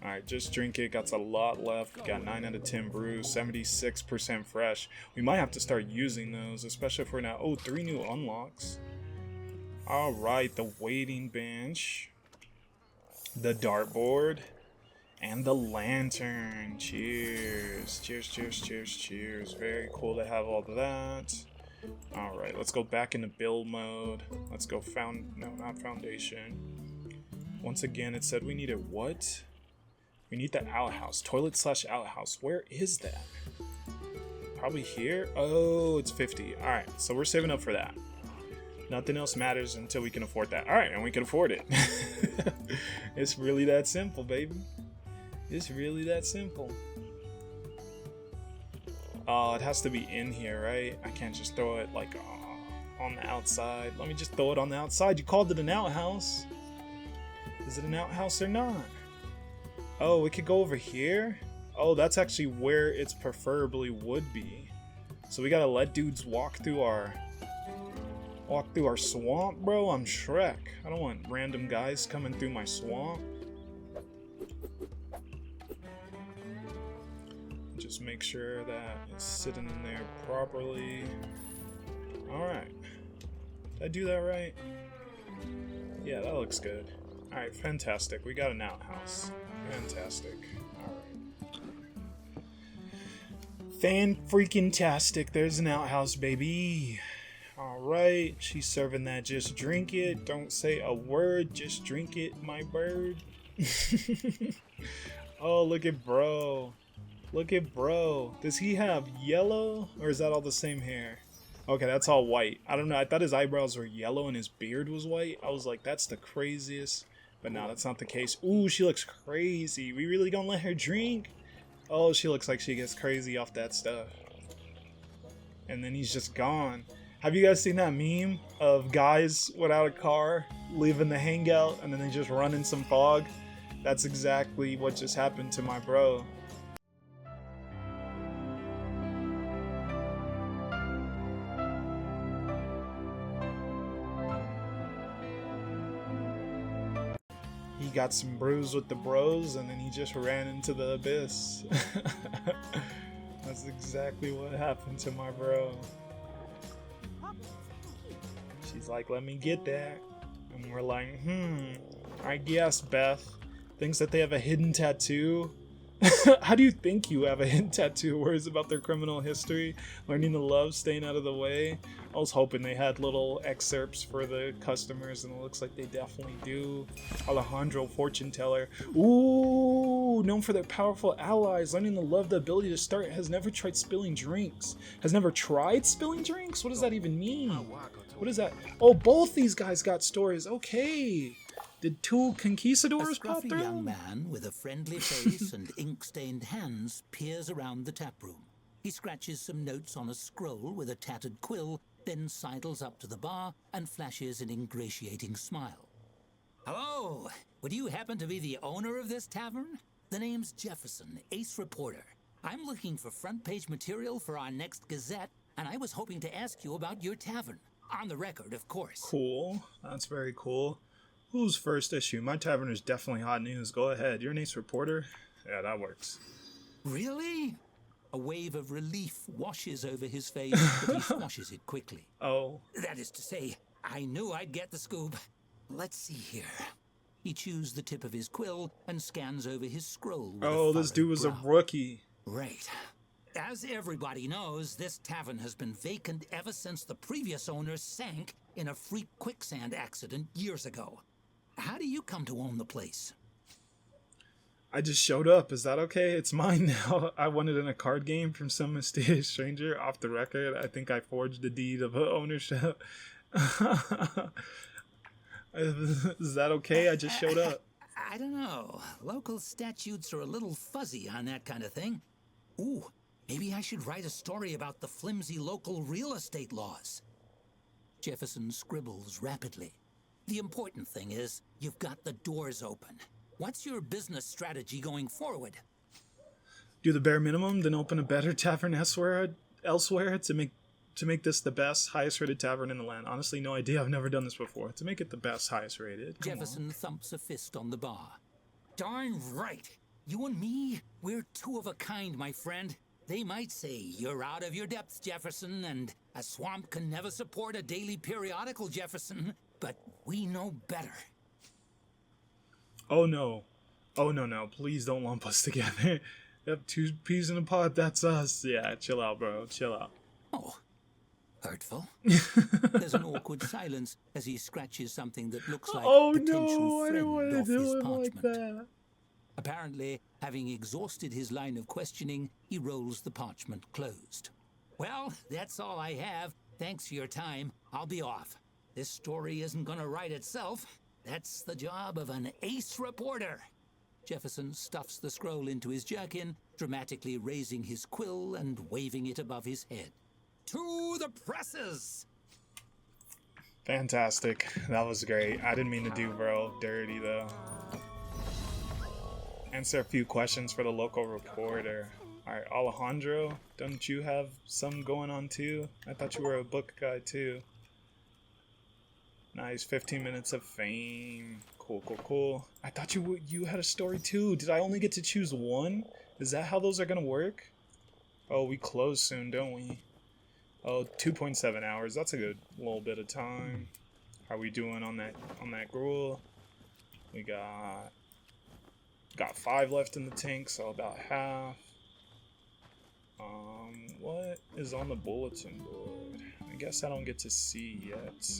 Alright, just drink it. Got a lot left. We got 9 out of 10 brews, 76% fresh. We might have to start using those, especially if we're now. Oh, 3 new unlocks. Alright, the waiting bench, the dartboard, and the lantern. Cheers. Cheers, cheers, cheers, cheers. Very cool to have all that. Alright, let's go back into build mode. Let's go not foundation. Once again, it said we needed what? We need the outhouse. Toilet / outhouse. Where is that? Probably here? Oh, it's 50. Alright, so we're saving up for that. Nothing else matters until we can afford that. Alright, and we can afford it. It's really that simple, baby. It's really that simple. Oh, it has to be in here, right? I can't just throw it like on the outside. Let me just throw it on the outside. You called it an outhouse. Is it an outhouse or not? Oh, it could go over here? Oh, that's actually where it's preferably would be. So we gotta let dudes walk through our swamp, bro. I'm Shrek. I don't want random guys coming through my swamp. Just make sure that it's sitting in there properly. Alright. Did I do that right? Yeah, that looks good. Alright, fantastic. We got an outhouse. Fantastic. Alright. Fan-freaking-tastic. There's an outhouse, baby. Alright, she's serving that. Just drink it. Don't say a word. Just drink it, my bird. Oh, look at bro. Look at bro. Does he have yellow? Or is that all the same hair? Okay, that's all white. I don't know. I thought his eyebrows were yellow and his beard was white. I was like, that's the craziest. But no, that's not the case. Ooh, she looks crazy. We really gonna let her drink? Oh, she looks like she gets crazy off that stuff. And then he's just gone. Have you guys seen that meme of guys without a car leaving the hangout and then they just run in some fog? That's exactly what just happened to my bro. He got some brews with the bros and then he just ran into the abyss. That's exactly what happened to my bro. She's like, let me get that. And we're like, I guess, Beth. Thinks that they have a hidden tattoo. How do you think you have a hidden tattoo? Worries about their criminal history, learning to love, staying out of the way. I was hoping they had little excerpts for the customers, and it looks like they definitely do. Alejandro, fortune teller. Ooh, known for their powerful allies, learning to love, the ability to start, has never tried spilling drinks. Has never tried spilling drinks? What does that even mean? What is that? Oh, both these guys got stories. Okay. Did two conquistadors pop through? A scruffy young man with a friendly face and ink-stained hands peers around the tap room. He scratches some notes on a scroll with a tattered quill, then sidles up to the bar and flashes an ingratiating smile. Hello! Would you happen to be the owner of this tavern? The name's Jefferson, ace reporter. I'm looking for front-page material for our next Gazette, and I was hoping to ask you about your tavern. On the record, of course. Cool. That's very cool. Who's first issue? My tavern is definitely hot news. Go ahead. You're an ace reporter? Yeah, that works. Really? A wave of relief washes over his face, but he squashes it quickly. Oh. That is to say, I knew I'd get the scoop. Let's see here. He chews the tip of his quill and scans over his scroll with Oh, this dude was a rookie. Right. As everybody knows, this tavern has been vacant ever since the previous owner sank in a freak quicksand accident years ago. How do you come to own the place? I just showed up. Is that okay? It's mine now. I won it in a card game from some mysterious stranger. Off the record, I think I forged the deed of ownership. Is that okay? I just showed up. I don't know. Local statutes are a little fuzzy on that kind of thing. Ooh, maybe I should write a story about the flimsy local real estate laws. Jefferson scribbles rapidly. The important thing is, you've got the doors open. What's your business strategy going forward? Do the bare minimum, then open a better tavern elsewhere to make this the best, highest rated tavern in the land. Honestly, no idea. I've never done this before. To make it the best, highest rated. Jefferson thumps a fist on the bar. Darn right. You and me, we're two of a kind, my friend. They might say you're out of your depth, Jefferson, and a swamp can never support a daily periodical, Jefferson. But we know better. Oh no. Oh no. Please don't lump us together. Yep, two peas in a pod, that's us. Yeah, chill out, bro. Chill out. Oh. Hurtful. There's an awkward silence as he scratches something that looks like potential friend off his parchment. Like that. Apparently, having exhausted his line of questioning, he rolls the parchment closed. Well, that's all I have. Thanks for your time. I'll be off. This story isn't gonna write itself. That's the job of an ace reporter. Jefferson stuffs the scroll into his jerkin, dramatically raising his quill and waving it above his head. To the presses! Fantastic. That was great. I didn't mean to do bro dirty though. Answer a few questions for the local reporter. Alright, Alejandro, don't you have some going on too? I thought you were a book guy too. Nice, 15 minutes of fame. Cool. I thought you had a story too. Did I only get to choose one? Is that how those are gonna work? Oh, we close soon, don't we? Oh, 2.7 hours. That's a good little bit of time. How are we doing on that gruel? We got 5 left in the tank, so about half. What is on the bulletin board? I guess I don't get to see yet.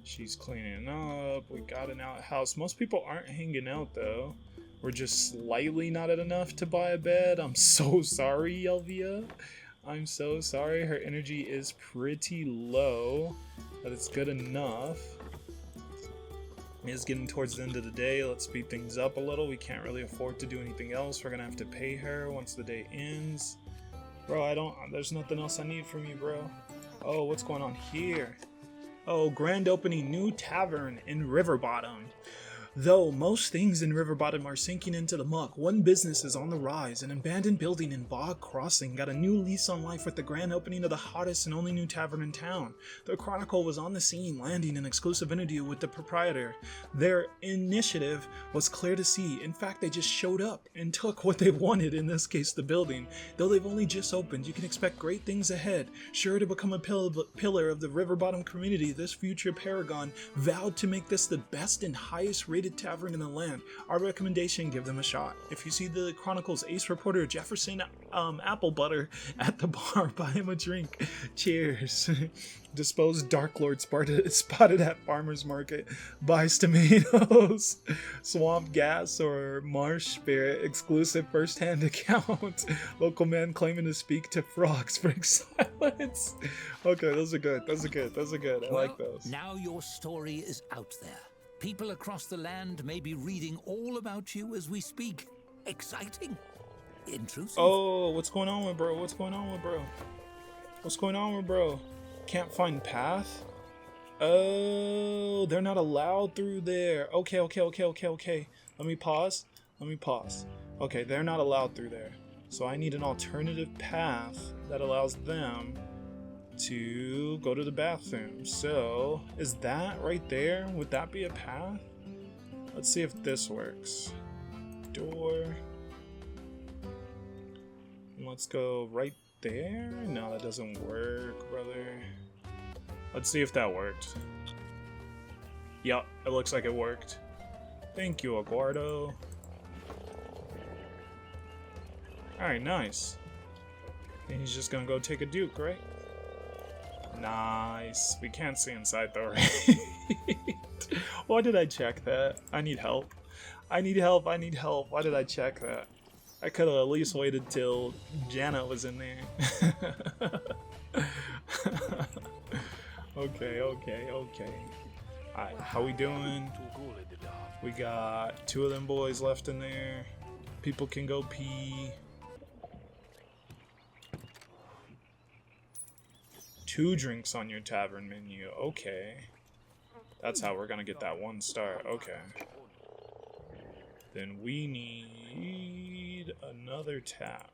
She's cleaning up. We got an outhouse. Most people aren't hanging out though. We're just slightly not at enough to buy a bed. I'm so sorry, Elvia. I'm so sorry. Her energy is pretty low, but it's good enough. It's getting towards the end of the day. Let's speed things up a little. We can't really afford to do anything else. We're gonna have to pay her once the day ends. Bro, there's nothing else I need from you, bro. Oh, what's going on here? Oh, grand opening new tavern in Riverbottom. Though most things in Riverbottom are sinking into the muck, one business is on the rise. An abandoned building in Bog Crossing got a new lease on life with the grand opening of the hottest and only new tavern in town. The Chronicle was on the scene, landing an exclusive interview with the proprietor. Their initiative was clear to see. In fact, they just showed up and took what they wanted, in this case the building. Though they've only just opened, you can expect great things ahead. Sure to become a pillar of the Riverbottom community, this future paragon vowed to make this the best and highest rated tavern in the land. Our recommendation: give them a shot. If you see the Chronicle's ace reporter Jefferson Apple Butter at the bar, buy him a drink. Cheers. Disposed Dark Lord spotted at farmer's market. Buys tomatoes. Swamp gas or marsh spirit. Exclusive first-hand account. Local man claiming to speak to frogs. Break silence. Okay, those are good. I like those. Now your story is out there. People across the land may be reading all about you as we speak. Exciting. Intrusive. Oh, what's going on with bro? Can't find path? Oh, they're not allowed through there. Okay. Let me pause. Okay, they're not allowed through there. So I need an alternative path that allows them to go to the bathroom. So, is that right there? Would that be a path? Let's see if this works. Door. Let's go right there. No, that doesn't work, brother. Let's see if that worked. Yup, it looks like it worked. Thank you, Aguardo. Alright, nice. And he's just gonna go take a Duke, right? Nice. We can't see inside though, right? Why did I check that? I need help. I need help. I need help. Why did I check that? I could have at least waited till Janet was in there. Okay. Alright, how we doing? We got 2 of them boys left in there. People can go pee. 2 drinks on your tavern menu. Okay. That's how we're gonna get that 1 star. Okay. Then we need another tap.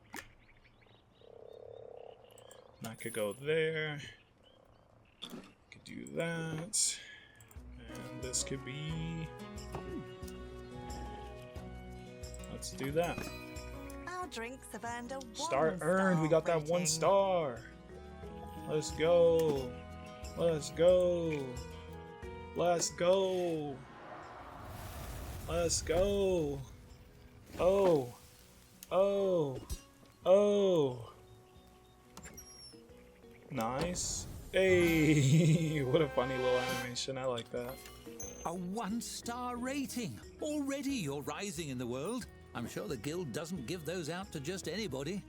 And I could go there. Could do that. And this could be... Let's do that. Our drinks have earned a 1 Star earned. We got that 1 star. Let's go. Let's go. Let's go. Let's go. Oh. Oh. Oh. Nice. Hey, what a funny little animation. I like that. A 1-star rating. Already you're rising in the world. I'm sure the guild doesn't give those out to just anybody.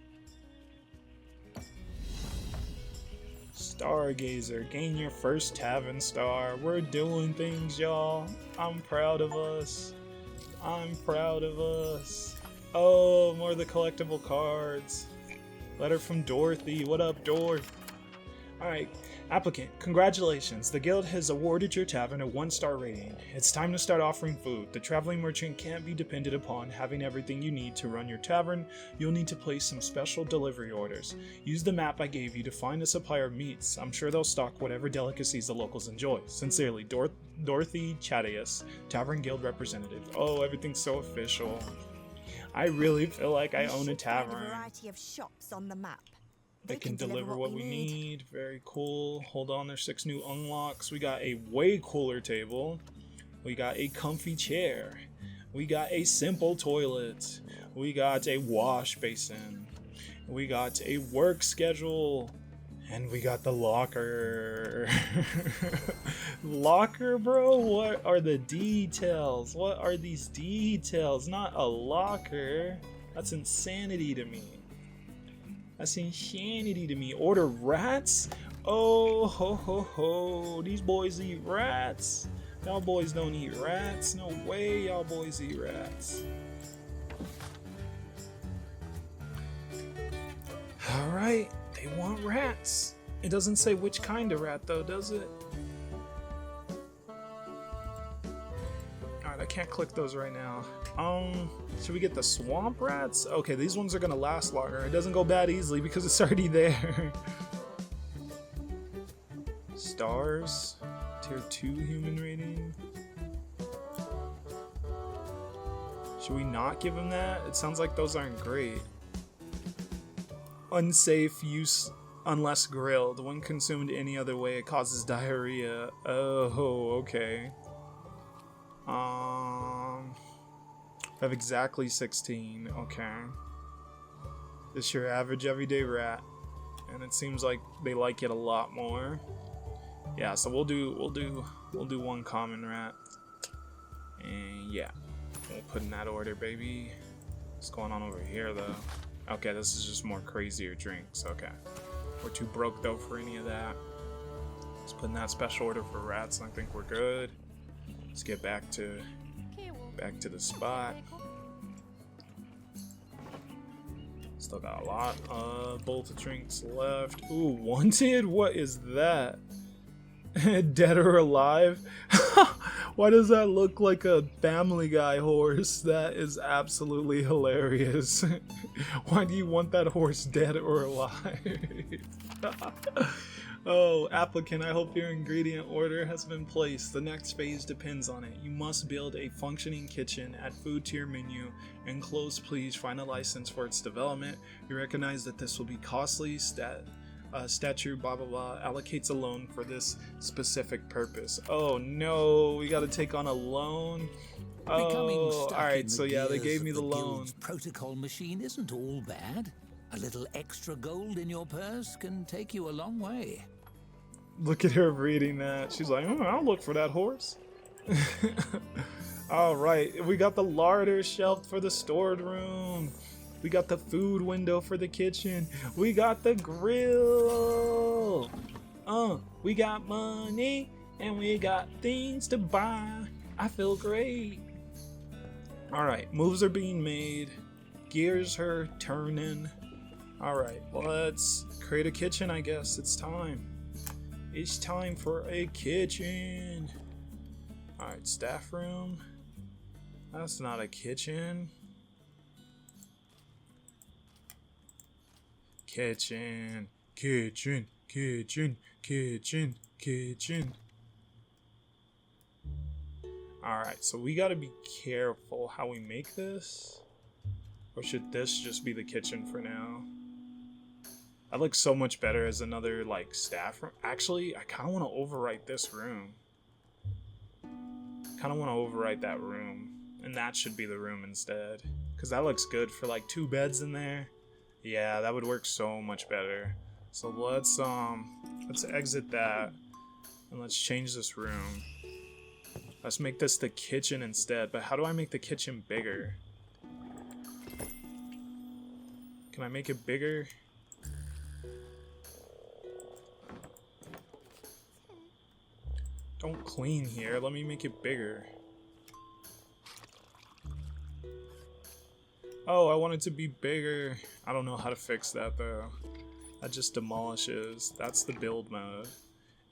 Stargazer, gain your first tavern star. We're doing things, y'all. I'm proud of us. I'm proud of us. Oh, more of the collectible cards. Letter from Dorothy. What up, Dorth? Alright, applicant, congratulations. The guild has awarded your tavern a 1-star rating. It's time to start offering food. The traveling merchant can't be depended upon having everything you need to run your tavern. You'll need to place some special delivery orders. Use the map I gave you to find a supplier of meats. I'm sure they'll stock whatever delicacies the locals enjoy. Sincerely, Dorothy Chadius, Tavern Guild Representative. Oh, everything's so official. I really feel like I own a tavern. Find a variety of shops on the map. They can deliver what we need. Very cool. Hold on, there's 6 new unlocks. We got a way cooler table. We got a comfy chair. We got a simple toilet. We got a wash basin. We got a work schedule. And we got the locker. Locker, bro? What are the details? What are these details? Not a locker. That's insanity to me. That's insanity to me. Order rats? Oh, ho, ho, ho. These boys eat rats. Y'all boys don't eat rats. No way y'all boys eat rats. Alright, they want rats. It doesn't say which kind of rat though, does it? Alright, I can't click those right now. Should we get the swamp rats? Okay, these ones are gonna last longer. It doesn't go bad easily because it's already there. Stars. Tier 2 human rating. Should we not give them that? It sounds like those aren't great. Unsafe use unless grilled. When consumed any other way, it causes diarrhea. Oh, okay. I have exactly 16. Okay. This your average everyday rat, and it seems like they like it a lot more. Yeah, so we'll do 1 common rat, and yeah, we'll put in that order, baby. What's going on over here though? Okay, this is just more crazier drinks. Okay, we're too broke though for any of that. Let's put in that special order for rats, and I think we're good. Let's get back to the spot. Still got a lot of both drinks left. Ooh, wanted? What is that? Dead or alive? Why does that look like a Family Guy horse? That is absolutely hilarious. Why do you want that horse dead or alive? Oh, applicant, I hope your ingredient order has been placed. The next phase depends on it. You must build a functioning kitchen, add food to your menu, enclose please find a license for its development. You recognize that this will be costly, statute blah blah blah allocates a loan for this specific purpose. Oh no, we gotta take on a loan. Oh, alright, so yeah, they gave me the loan. Protocol machine isn't all bad. A little extra gold in your purse can take you a long way. Look at her reading that. She's like, oh, I'll look for that horse. All right, we got the larder shelf for the stored room. We got the food window for the kitchen. We got the grill. We got money and we got things to buy. I feel great. All right, moves are being made. Gears are turning. All right, let's create a kitchen, I guess. It's time. It's time for a kitchen. All right, staff room. That's not a kitchen. Kitchen, kitchen, kitchen, kitchen, kitchen. Alright, so we gotta be careful how we make this. Or should this just be the kitchen for now? That looks so much better as another, like, staff room. Actually, I kinda wanna overwrite this room. Kinda wanna overwrite that room. And that should be the room instead. Because that looks good for, like, 2 beds in there. Yeah, that would work so much better. So let's exit that and let's change this room. Let's make this the kitchen instead. But how do I make the kitchen bigger? Can I make it bigger? Don't clean here. Let me make it bigger. Oh, I want it to be bigger. I don't know how to fix that though. That just demolishes. That's the build mode.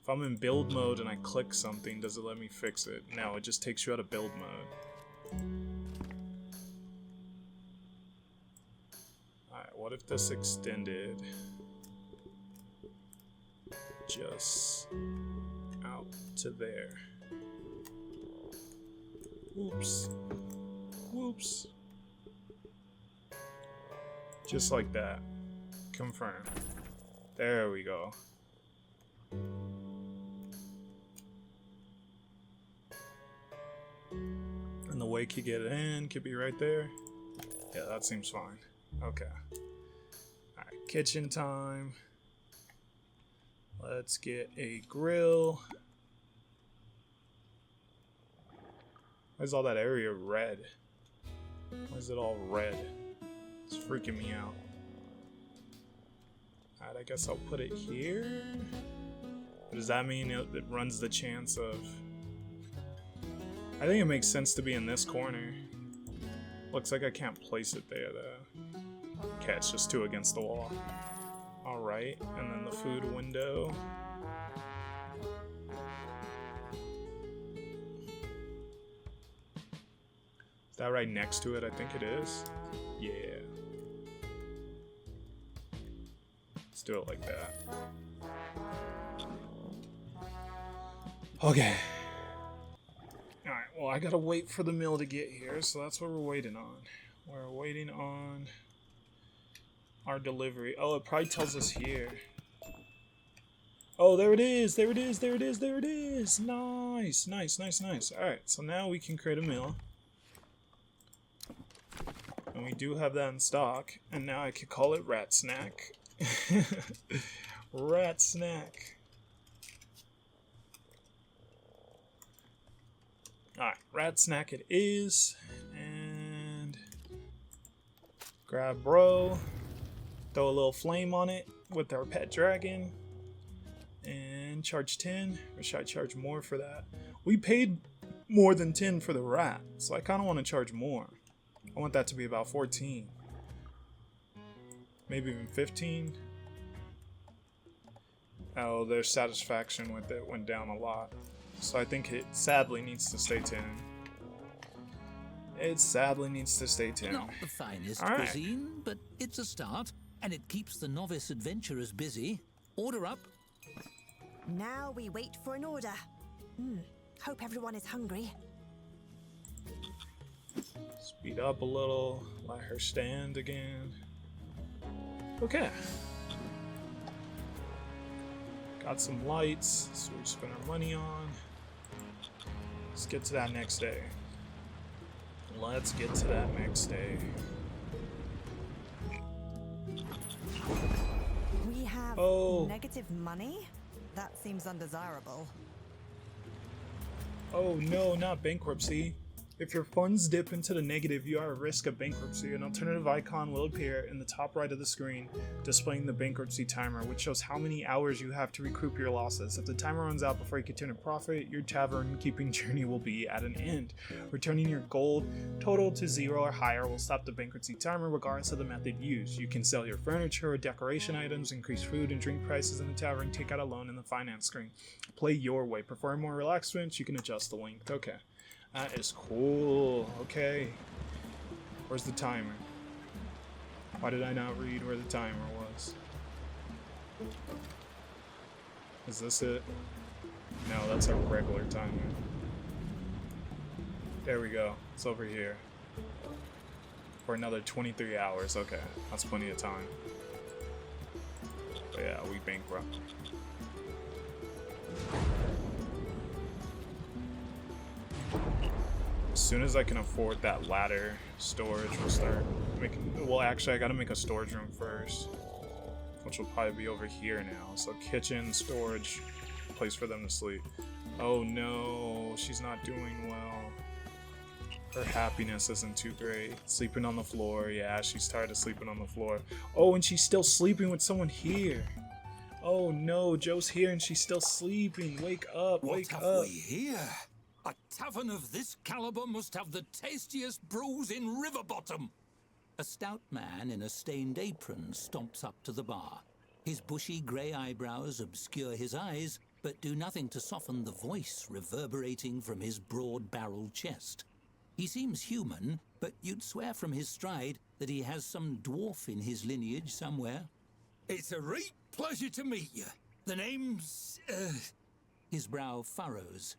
If I'm in build mode and I click something, does it let me fix it? No, it just takes you out of build mode. Alright, what if this extended just out to there? Whoops. Whoops. Just like that. Confirm. There we go. And the way to get in could be right there. Yeah, that seems fine. Okay. Alright, kitchen time. Let's get a grill. Why is all that area red? Why is it all red? It's freaking me out. Alright, I guess I'll put it here. But does that mean it runs the chance of... I think it makes sense to be in this corner. Looks like I can't place it there though. Okay, it's just 2 against the wall. Alright, and then the food window. Is that right next to it? I think it is. Yeah. Let's do it like that. Okay. Alright, well I gotta wait for the mill to get here, so that's what we're waiting on. We're waiting on our delivery. Oh, it probably tells us here. Oh, there it is! There it is! There it is! There it is! Nice! Nice, nice, nice. Alright, so now we can create a mill. And we do have that in stock. And now I could call it Rat Snack. Rat Snack. Alright, Rat Snack it is. And grab bro. Throw a little flame on it with our pet dragon. And charge 10. Or should I charge more for that? We paid more than 10 for the rat. So I kind of want to charge more. I want that to be about 14. Maybe even 15. Oh, their satisfaction with it went down a lot. So I think it sadly needs to stay 10. It sadly needs to stay 10. Not the finest All right. cuisine, but it's a start, and it keeps the novice adventurers busy. Order up. Now we wait for an order. Hope everyone is hungry. Speed up a little. Let her stand again. Okay. Got some lights, so we spend our money on. Let's get to that next day. Let's get to that next day. We have Oh. negative money? That seems undesirable. Oh no, not bankruptcy. If your funds dip into the negative, you are at risk of bankruptcy. An alternative icon will appear in the top right of the screen, displaying the bankruptcy timer, which shows how many hours you have to recoup your losses. If the timer runs out before you can turn a profit, your tavern keeping journey will be at an end. Returning your gold total to 0 or higher will stop the bankruptcy timer regardless of the method used. You can sell your furniture or decoration items, increase food and drink prices in the tavern, take out a loan in the finance screen. Play your way. Prefer a more relaxed experience, you can adjust the length. Okay. That is cool. Okay. Where's the timer? Why did I not read where the timer was? Is this it? No, that's a regular timer. There we go. It's over here. For another 23 hours. Okay. That's plenty of time. But yeah, we bankrupt. As soon as I can afford that ladder storage, we'll start making. Well, actually, I gotta make a storage room first, which will probably be over here now. So, kitchen, storage, place for them to sleep. Oh no, she's not doing well. Her happiness isn't too great. Sleeping on the floor. Yeah, she's tired of sleeping on the floor. Oh, and she's still sleeping with someone here. Oh no, Joe's here and she's still sleeping. Wake up, wake up. What have we here? A tavern of this caliber must have the tastiest brews in Riverbottom. A stout man in a stained apron stomps up to the bar. His bushy grey eyebrows obscure his eyes, but do nothing to soften the voice reverberating from his broad-barreled chest. He seems human, but you'd swear from his stride that he has some dwarf in his lineage somewhere. It's a great pleasure to meet you. The name's... His brow furrows.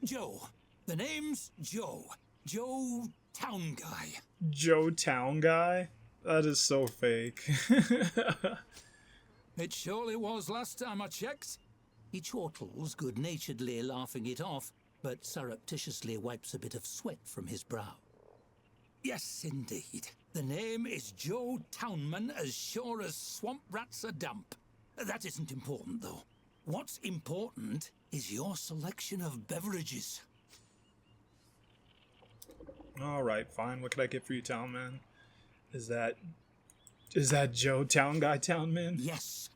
Joe. The name's Joe. Joe Town Guy. Joe Town Guy? That is so fake. It surely was last time I checked. He chortles good-naturedly, laughing it off, but surreptitiously wipes a bit of sweat from his brow. Yes, indeed. The name is Joe Townman, as sure as swamp rats are damp. That isn't important, though. What's important is your selection of beverages. Alright, fine. What can I get for you, Town Man? Is that Joe Town Guy Town Man? Yes.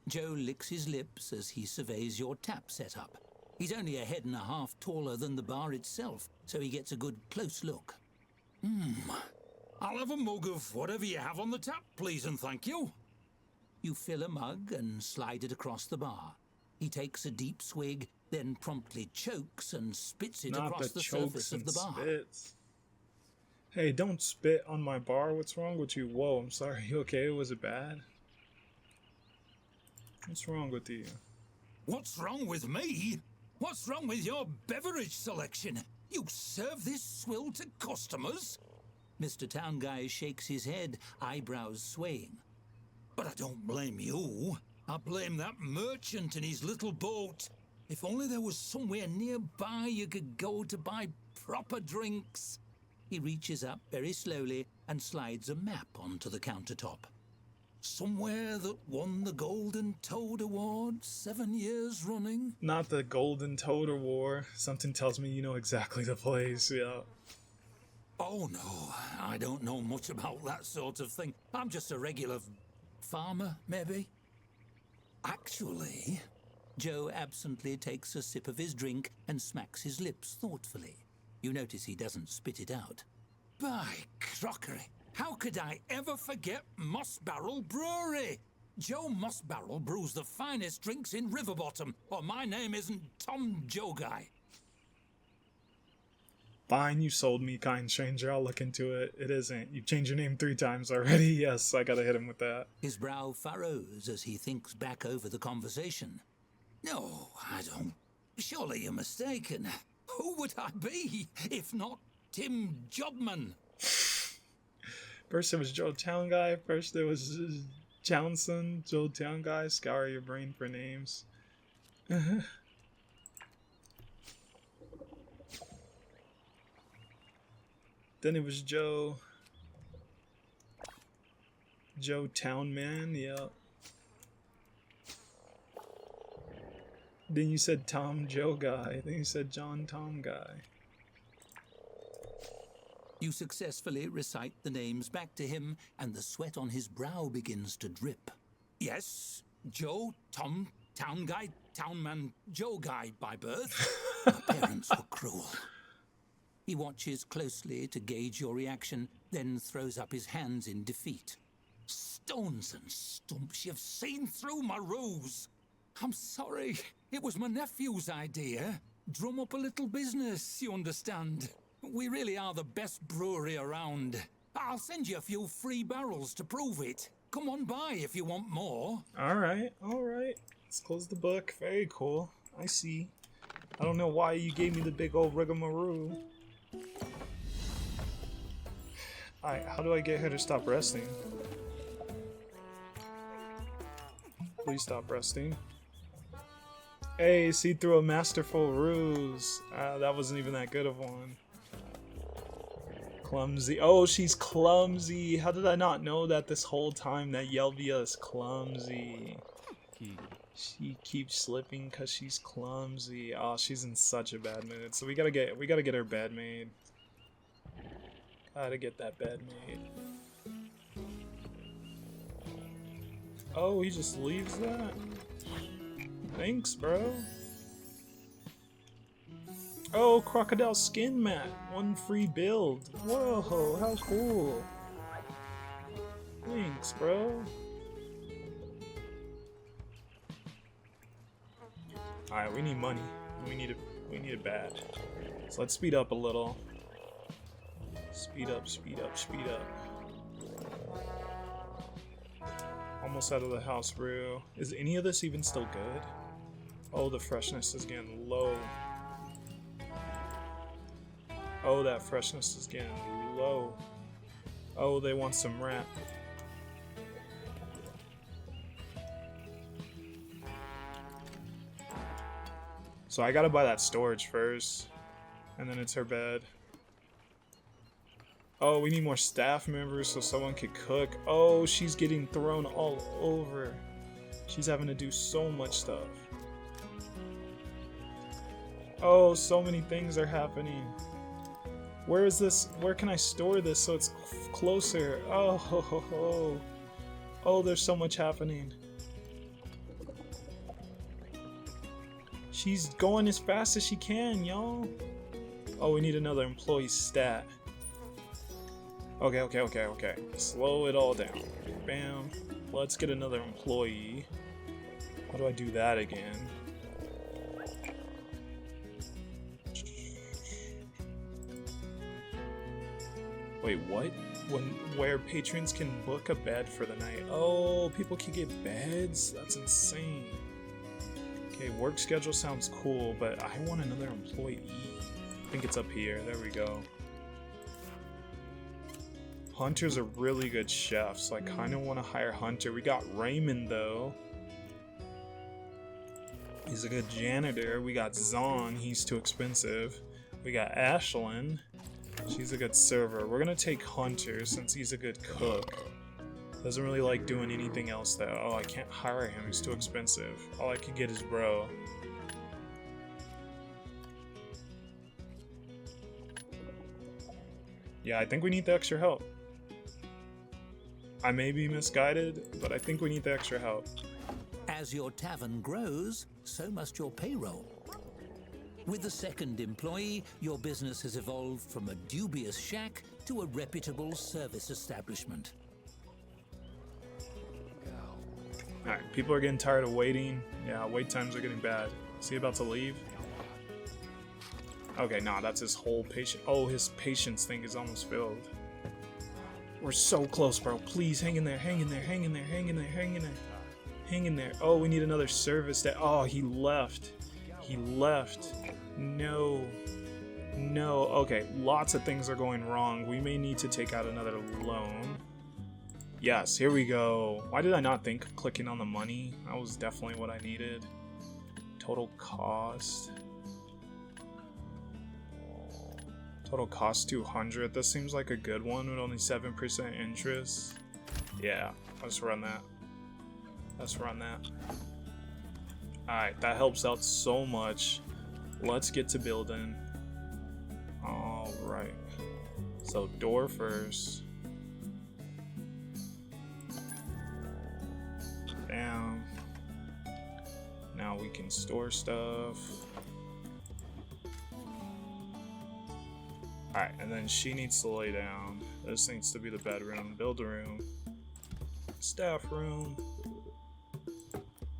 Joe licks his lips as he surveys your tap setup. He's only a head and a half taller than the bar itself, so he gets a good close look. I'll have a mug of whatever you have on the tap, please and thank you. You fill a mug and slide it across the bar. He takes a deep swig, then promptly chokes and spits it across the surface of the bar. Spits. Hey, don't spit on my bar. What's wrong with you? Whoa, I'm sorry. You okay? Was it bad? What's wrong with you? What's wrong with me? What's wrong with your beverage selection? You serve this swill to customers? Mr. Town Guy shakes his head, eyebrows swaying. But I don't blame you. I blame that merchant and his little boat. If only there was somewhere nearby you could go to buy proper drinks. He reaches up very slowly and slides a map onto the countertop. Somewhere that won the Golden Toad Award 7 years running? Not the Golden Toad Award. Something tells me you know exactly the place, yeah. Oh no, I don't know much about that sort of thing. I'm just a regular farmer, maybe? Actually, Joe absently takes a sip of his drink and smacks his lips thoughtfully. You notice he doesn't spit it out. By crockery, how could I ever forget Moss Barrel Brewery? Joe Moss Barrel brews the finest drinks in Riverbottom, or my name isn't Tom Joe Guy. Fine, you sold me, kind stranger. I'll look into it. It isn't. You've changed your name 3 times already. Yes, I gotta hit him with that. His brow furrows as he thinks back over the conversation. No, I don't. Surely you're mistaken. Who would I be, if not Tim Jobman? First it was Joe Town Guy. First it was Townsend, Joe Town Guy. Scour your brain for names. Then it was Joe Town Man, yep. Then you said Tom Joe Guy. Then you said John Tom Guy. You successfully recite the names back to him, and the sweat on his brow begins to drip. Yes, Joe, Tom, town guy, townman, Joe guy by birth. My parents were cruel. He watches closely to gauge your reaction, then throws up his hands in defeat. Stones and stumps, you've seen through my ruse. I'm sorry, it was my nephew's idea. Drum up a little business, you understand. We really are the best brewery around. I'll send you a few free barrels to prove it. Come on by if you want more. Alright. Let's close the book. Very cool. I see. I don't know why you gave me the big old rigmarole. Alright, how do I get her to stop resting? Please stop resting. Hey, see through a masterful ruse. That wasn't even that good of one. Clumsy. Oh, she's clumsy. How did I not know that this whole time that Yelvia is clumsy? She keeps slipping because she's clumsy. Oh, she's in such a bad mood. So we gotta get her bed made. Gotta get that bed made. Oh, he just leaves that? Thanks, bro. Oh, crocodile skin mat. One free build. Whoa, how cool. Thanks, bro. Alright, we need money. We need it bad. So let's speed up a little. Speed up. Almost out of the house brew. Is any of this even still good? Oh, the freshness is getting low. Oh, that freshness is getting low. Oh, they want some rat. So I gotta buy that storage first. And then it's her bed. Oh, we need more staff members so someone could cook. Oh, she's getting thrown all over. She's having to do so much stuff. Oh, so many things are happening. Where is this? Where can I store this so it's closer? Oh, there's so much happening. She's going as fast as she can, y'all. Oh, we need another employee stat. Okay. Slow it all down. Bam. Let's get another employee. How do I do that again? Wait, what? Where patrons can book a bed for the night. Oh, people can get beds? That's insane. Okay, work schedule sounds cool, but I want another employee. I think it's up here. There we go. Hunter's a really good chef, so I kind of want to hire Hunter. We got Raymond, though. He's a good janitor. We got Zon. He's too expensive. We got Ashlyn. She's a good server. We're gonna take Hunter since he's a good cook. Doesn't really like doing anything else though. Oh, I can't hire him. He's too expensive. All I could get is bro. Yeah, I think we need the extra help. I may be misguided, but I think we need the extra help. As your tavern grows, so must your payroll. With the second employee, your business has evolved from a dubious shack to a reputable service establishment. Alright, people are getting tired of waiting. Yeah, wait times are getting bad. Is he about to leave? Okay, nah, that's his whole patient. Oh, his patience thing is almost filled. We're so close, bro. Please, hang in there, hang in there, hang in there, hang in there, hang in there. Hang in there. Oh, we need another service that. Oh, he left. He left. No. No. Okay, lots of things are going wrong. We may need to take out another loan. Yes, here we go. Why did I not think of clicking on the money? That was definitely what I needed. Total cost. Total cost 200. This seems like a good one with only 7% interest. Yeah, let's run that. Let's run that. Alright, that helps out so much. Let's get to building. Alright. So door first. Bam. Now we can store stuff. Alright, and then she needs to lay down. This needs to be the bedroom. Build a room. Staff room.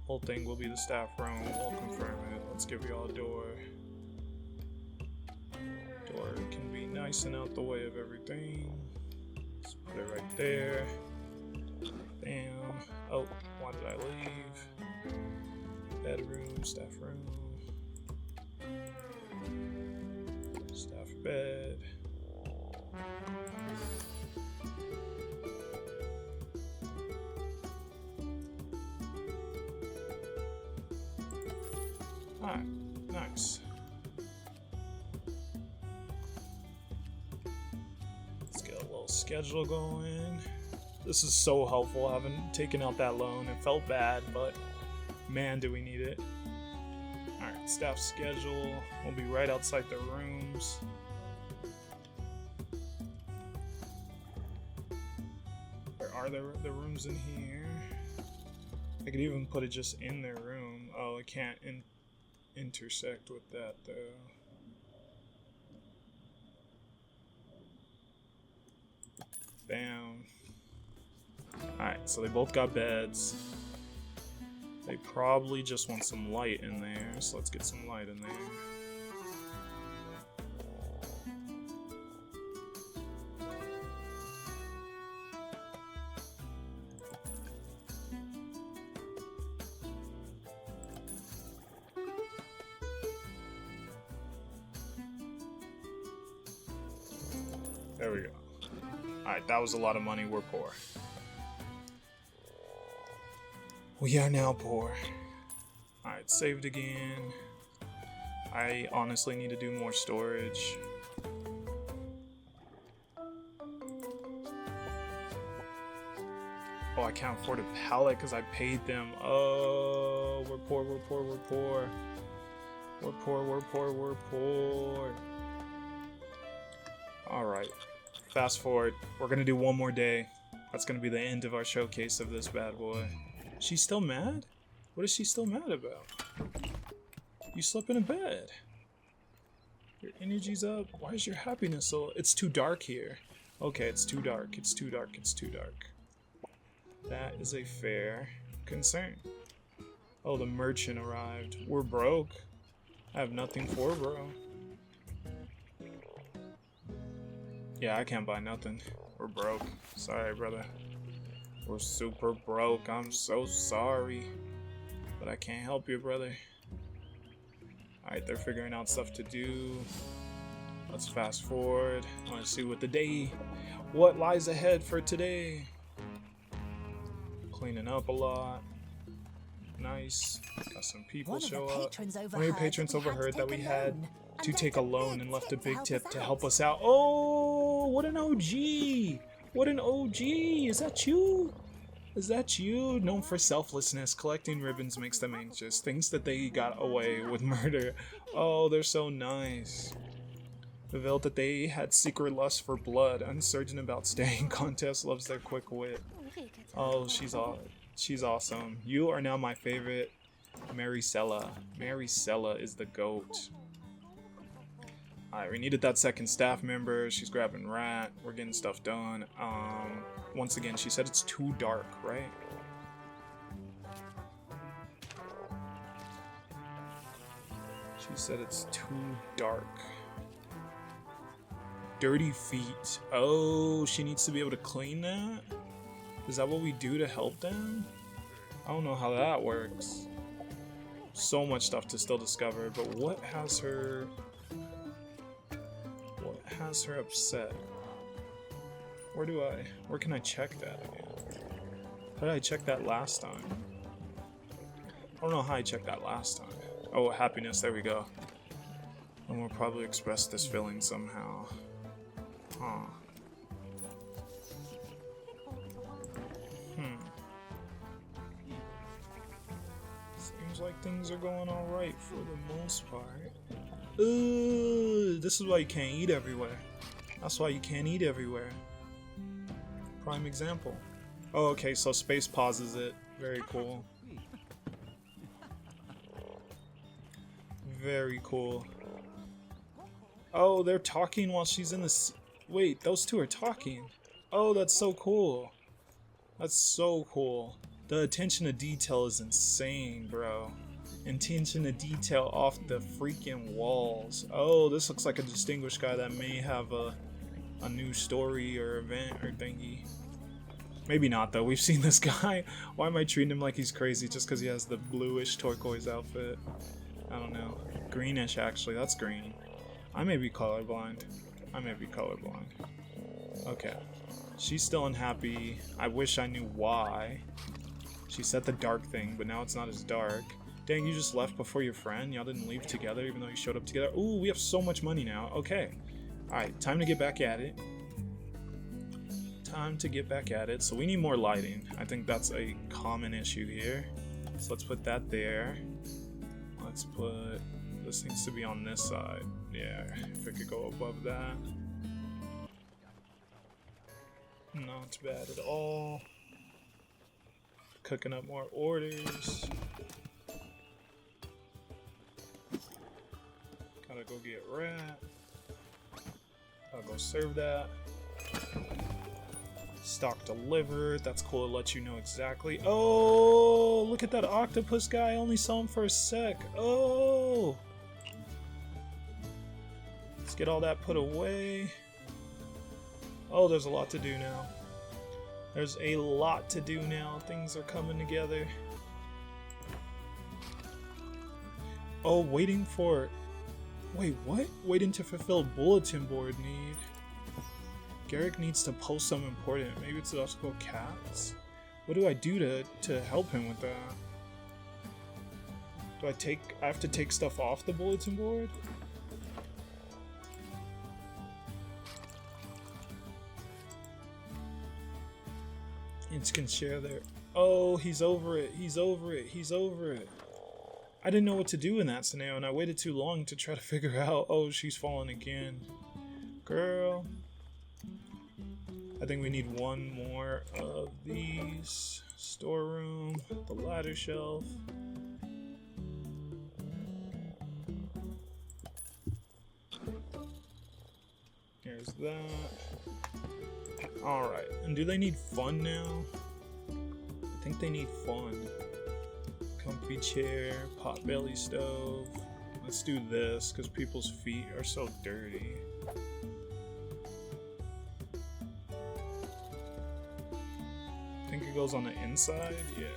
Whole thing will be the staff room. We'll confirm it. Let's give y'all a door. Door can be nice and out the way of everything. Let's put it right there. Bam. Oh, why did I leave? Bedroom, staff room. Staff bed. Alright, nice. Let's get a little schedule going. This is so helpful, having taken out that loan. It felt bad, but man, do we need it. Alright, staff schedule. We'll be right outside the rooms. Where are the rooms in here? I could even put it just in their room. Oh, it can't intersect with that though. Bam. Alright, so they both got beds. They probably just want some light in there, so let's get some light in there. There we go. Alright, that was a lot of money. We're poor. We are now poor. Alright, saved again. I honestly need to do more storage. Oh, I can't afford a pallet because I paid them. Oh, we're poor, we're poor, we're poor. We're poor, we're poor, we're poor. Alright. Fast forward. We're gonna do one more day. That's gonna be the end of our showcase of this bad boy. She's still mad? What is she still mad about? You slept in a bed. Your energy's up. Why is your happiness so... It's too dark here. Okay, it's too dark. It's too dark. It's too dark. That is a fair concern. Oh, the merchant arrived. We're broke. I have nothing for bro. Yeah, I can't buy nothing. We're broke. Sorry, brother. We're super broke. I'm so sorry. But I can't help you, brother. Alright, they're figuring out stuff to do. Let's fast forward. I want to see what lies ahead for today. Cleaning up a lot. Nice. Got some people show up. One of your patrons overheard that we had to take a loan and left a big tip to help us out. Oh, what an OG! What an OG! Is that you? Is that you? Known for selflessness, collecting ribbons makes them anxious. Thinks that they got away with murder. Oh, they're so nice. Revealed that they had secret lust for blood. Uncertain about staying contest. Loves their quick wit. Oh, she's awesome. You are now my favorite. Maricela. Maricela is the GOAT. Alright, we needed that second staff member. She's grabbing Rat. We're getting stuff done. Once again, she said it's too dark, right? She said it's too dark. Dirty feet. Oh, she needs to be able to clean that? Is that what we do to help them? I don't know how that works. So much stuff to still discover, but what has her upset? Where can I check that again? How did I check that last time? I don't know how I checked that last time. Oh, happiness, there we go. And we'll probably express this feeling somehow. Huh. Seems like things are going alright for the most part. This is why you can't eat everywhere. That's why you can't eat everywhere. Prime example. Oh, okay, so space pauses it. Very cool. Very cool. Oh, they're talking while she's in this. Wait, those two are talking. Oh, that's so cool. That's so cool. The attention to detail is insane, bro. Attention to detail off the freaking walls. Oh, this looks like a distinguished guy that may have a new story or event or thingy. Maybe not though. We've seen this guy. Why am I treating him like he's crazy just because he has the bluish turquoise outfit? I don't know. Greenish actually. That's green. I may be colorblind. I may be colorblind. Okay. She's still unhappy. I wish I knew why. She said the dark thing, but now it's not as dark. Dang, you just left before your friend? Y'all didn't leave together even though you showed up together? Ooh, we have so much money now. Okay. Alright, time to get back at it. Time to get back at it. So we need more lighting. I think that's a common issue here. So let's put that there. Let's put... This needs to be on this side. Yeah, if it could go above that. Not bad at all. Cooking up more orders. Gotta go get rat. I'll go serve that. Stock delivered. That's cool. It lets you know exactly. Oh, look at that octopus guy. I only saw him for a sec. Oh. Let's get all that put away. Oh, there's a lot to do now. There's a lot to do now. Things are coming together. Oh, waiting for... Wait, what? Waiting to fulfill bulletin board need. Garrick needs to post something important. Maybe it's also called cats? What do I do to help him with that? Do I have to take stuff off the bulletin board? Ants can share their... Oh, he's over it. He's over it. He's over it. I didn't know what to do in that scenario, and I waited too long to try to figure out... Oh, she's falling again. Girl. I think we need one more of these. Storeroom. The ladder shelf. Here's that. Alright, and do they need fun now? I think they need fun. Comfy chair, potbelly stove. Let's do this, because people's feet are so dirty. I think it goes on the inside? Yeah,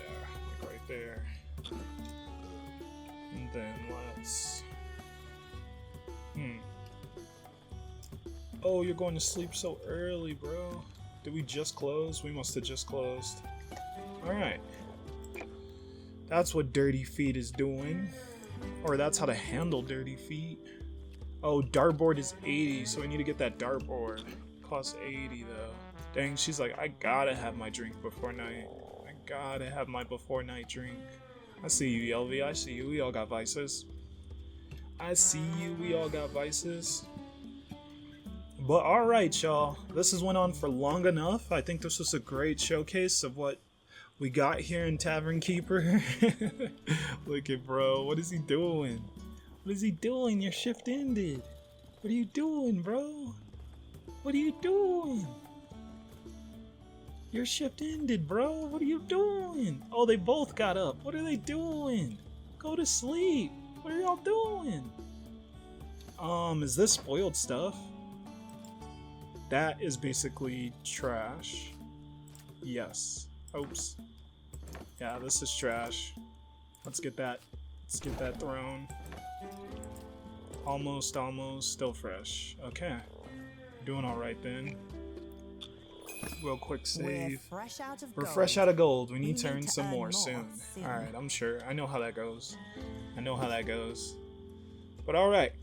like right there. And then let's... Oh, you're going to sleep so early, bro. Did we just close? We must have just closed. Alright. That's what dirty feet is doing. Or that's how to handle dirty feet. Oh, dartboard is 80, so I need to get that dartboard. Costs 80 though. Dang, she's like, I gotta have my drink before night. I gotta have my before night drink. I see you, LV. I see you. We all got vices. I see you. We all got vices. But alright, y'all. This has went on for long enough. I think this was a great showcase of what we got here in Tavern Keeper. Look at bro. What is he doing? What is he doing? Your shift ended. What are you doing, bro? What are you doing? Your shift ended, bro. What are you doing? Oh, they both got up. What are they doing? Go to sleep. What are y'all doing? Is this spoiled stuff? That is basically trash. Yes. Oops. Yeah, this is trash. Let's get that thrown. Almost, still fresh. Okay. Doing alright then. Real quick save. We're fresh out of gold. We need to earn some more soon. Alright, I'm sure. I know how that goes. But alright.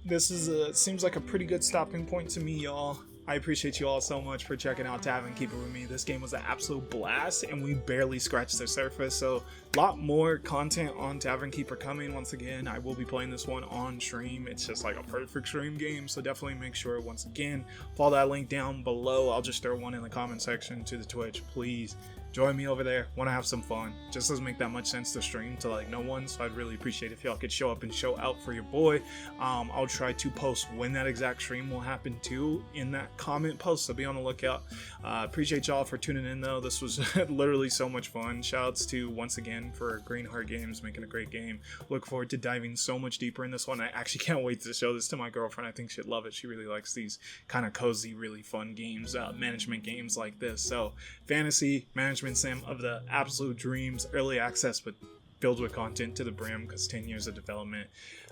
This is seems like a pretty good stopping point to me, y'all. I appreciate you all so much for checking out Tavern Keeper with me. This game was an absolute blast, and we barely scratched the surface. So, a lot more content on Tavern Keeper coming. Once again, I will be playing this one on stream. It's just like a perfect stream game, so definitely make sure, once again, follow that link down below. I'll just throw one in the comment section to the Twitch. Please join me over there. Want to have some fun. Just doesn't make that much sense to stream to like no one, so I'd really appreciate if y'all could show up and show out for your boy. I'll try to post when that exact stream will happen too in that comment post, so be on the lookout. Appreciate y'all for tuning in though. This was literally so much fun. Shoutouts to, once again, for Greenheart Games making a great game. Look forward to diving so much deeper in this one. I actually can't wait to show this to my girlfriend. I think she'd love it. She really likes these kind of cozy, really fun games, management games like this. So fantasy management sim of the absolute dreams, early access but filled with content to the brim because 10 years of development.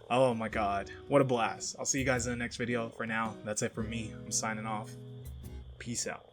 Oh my god, what a blast. I'll see you guys in the next video. For now, that's it for me. I'm signing off. Peace out.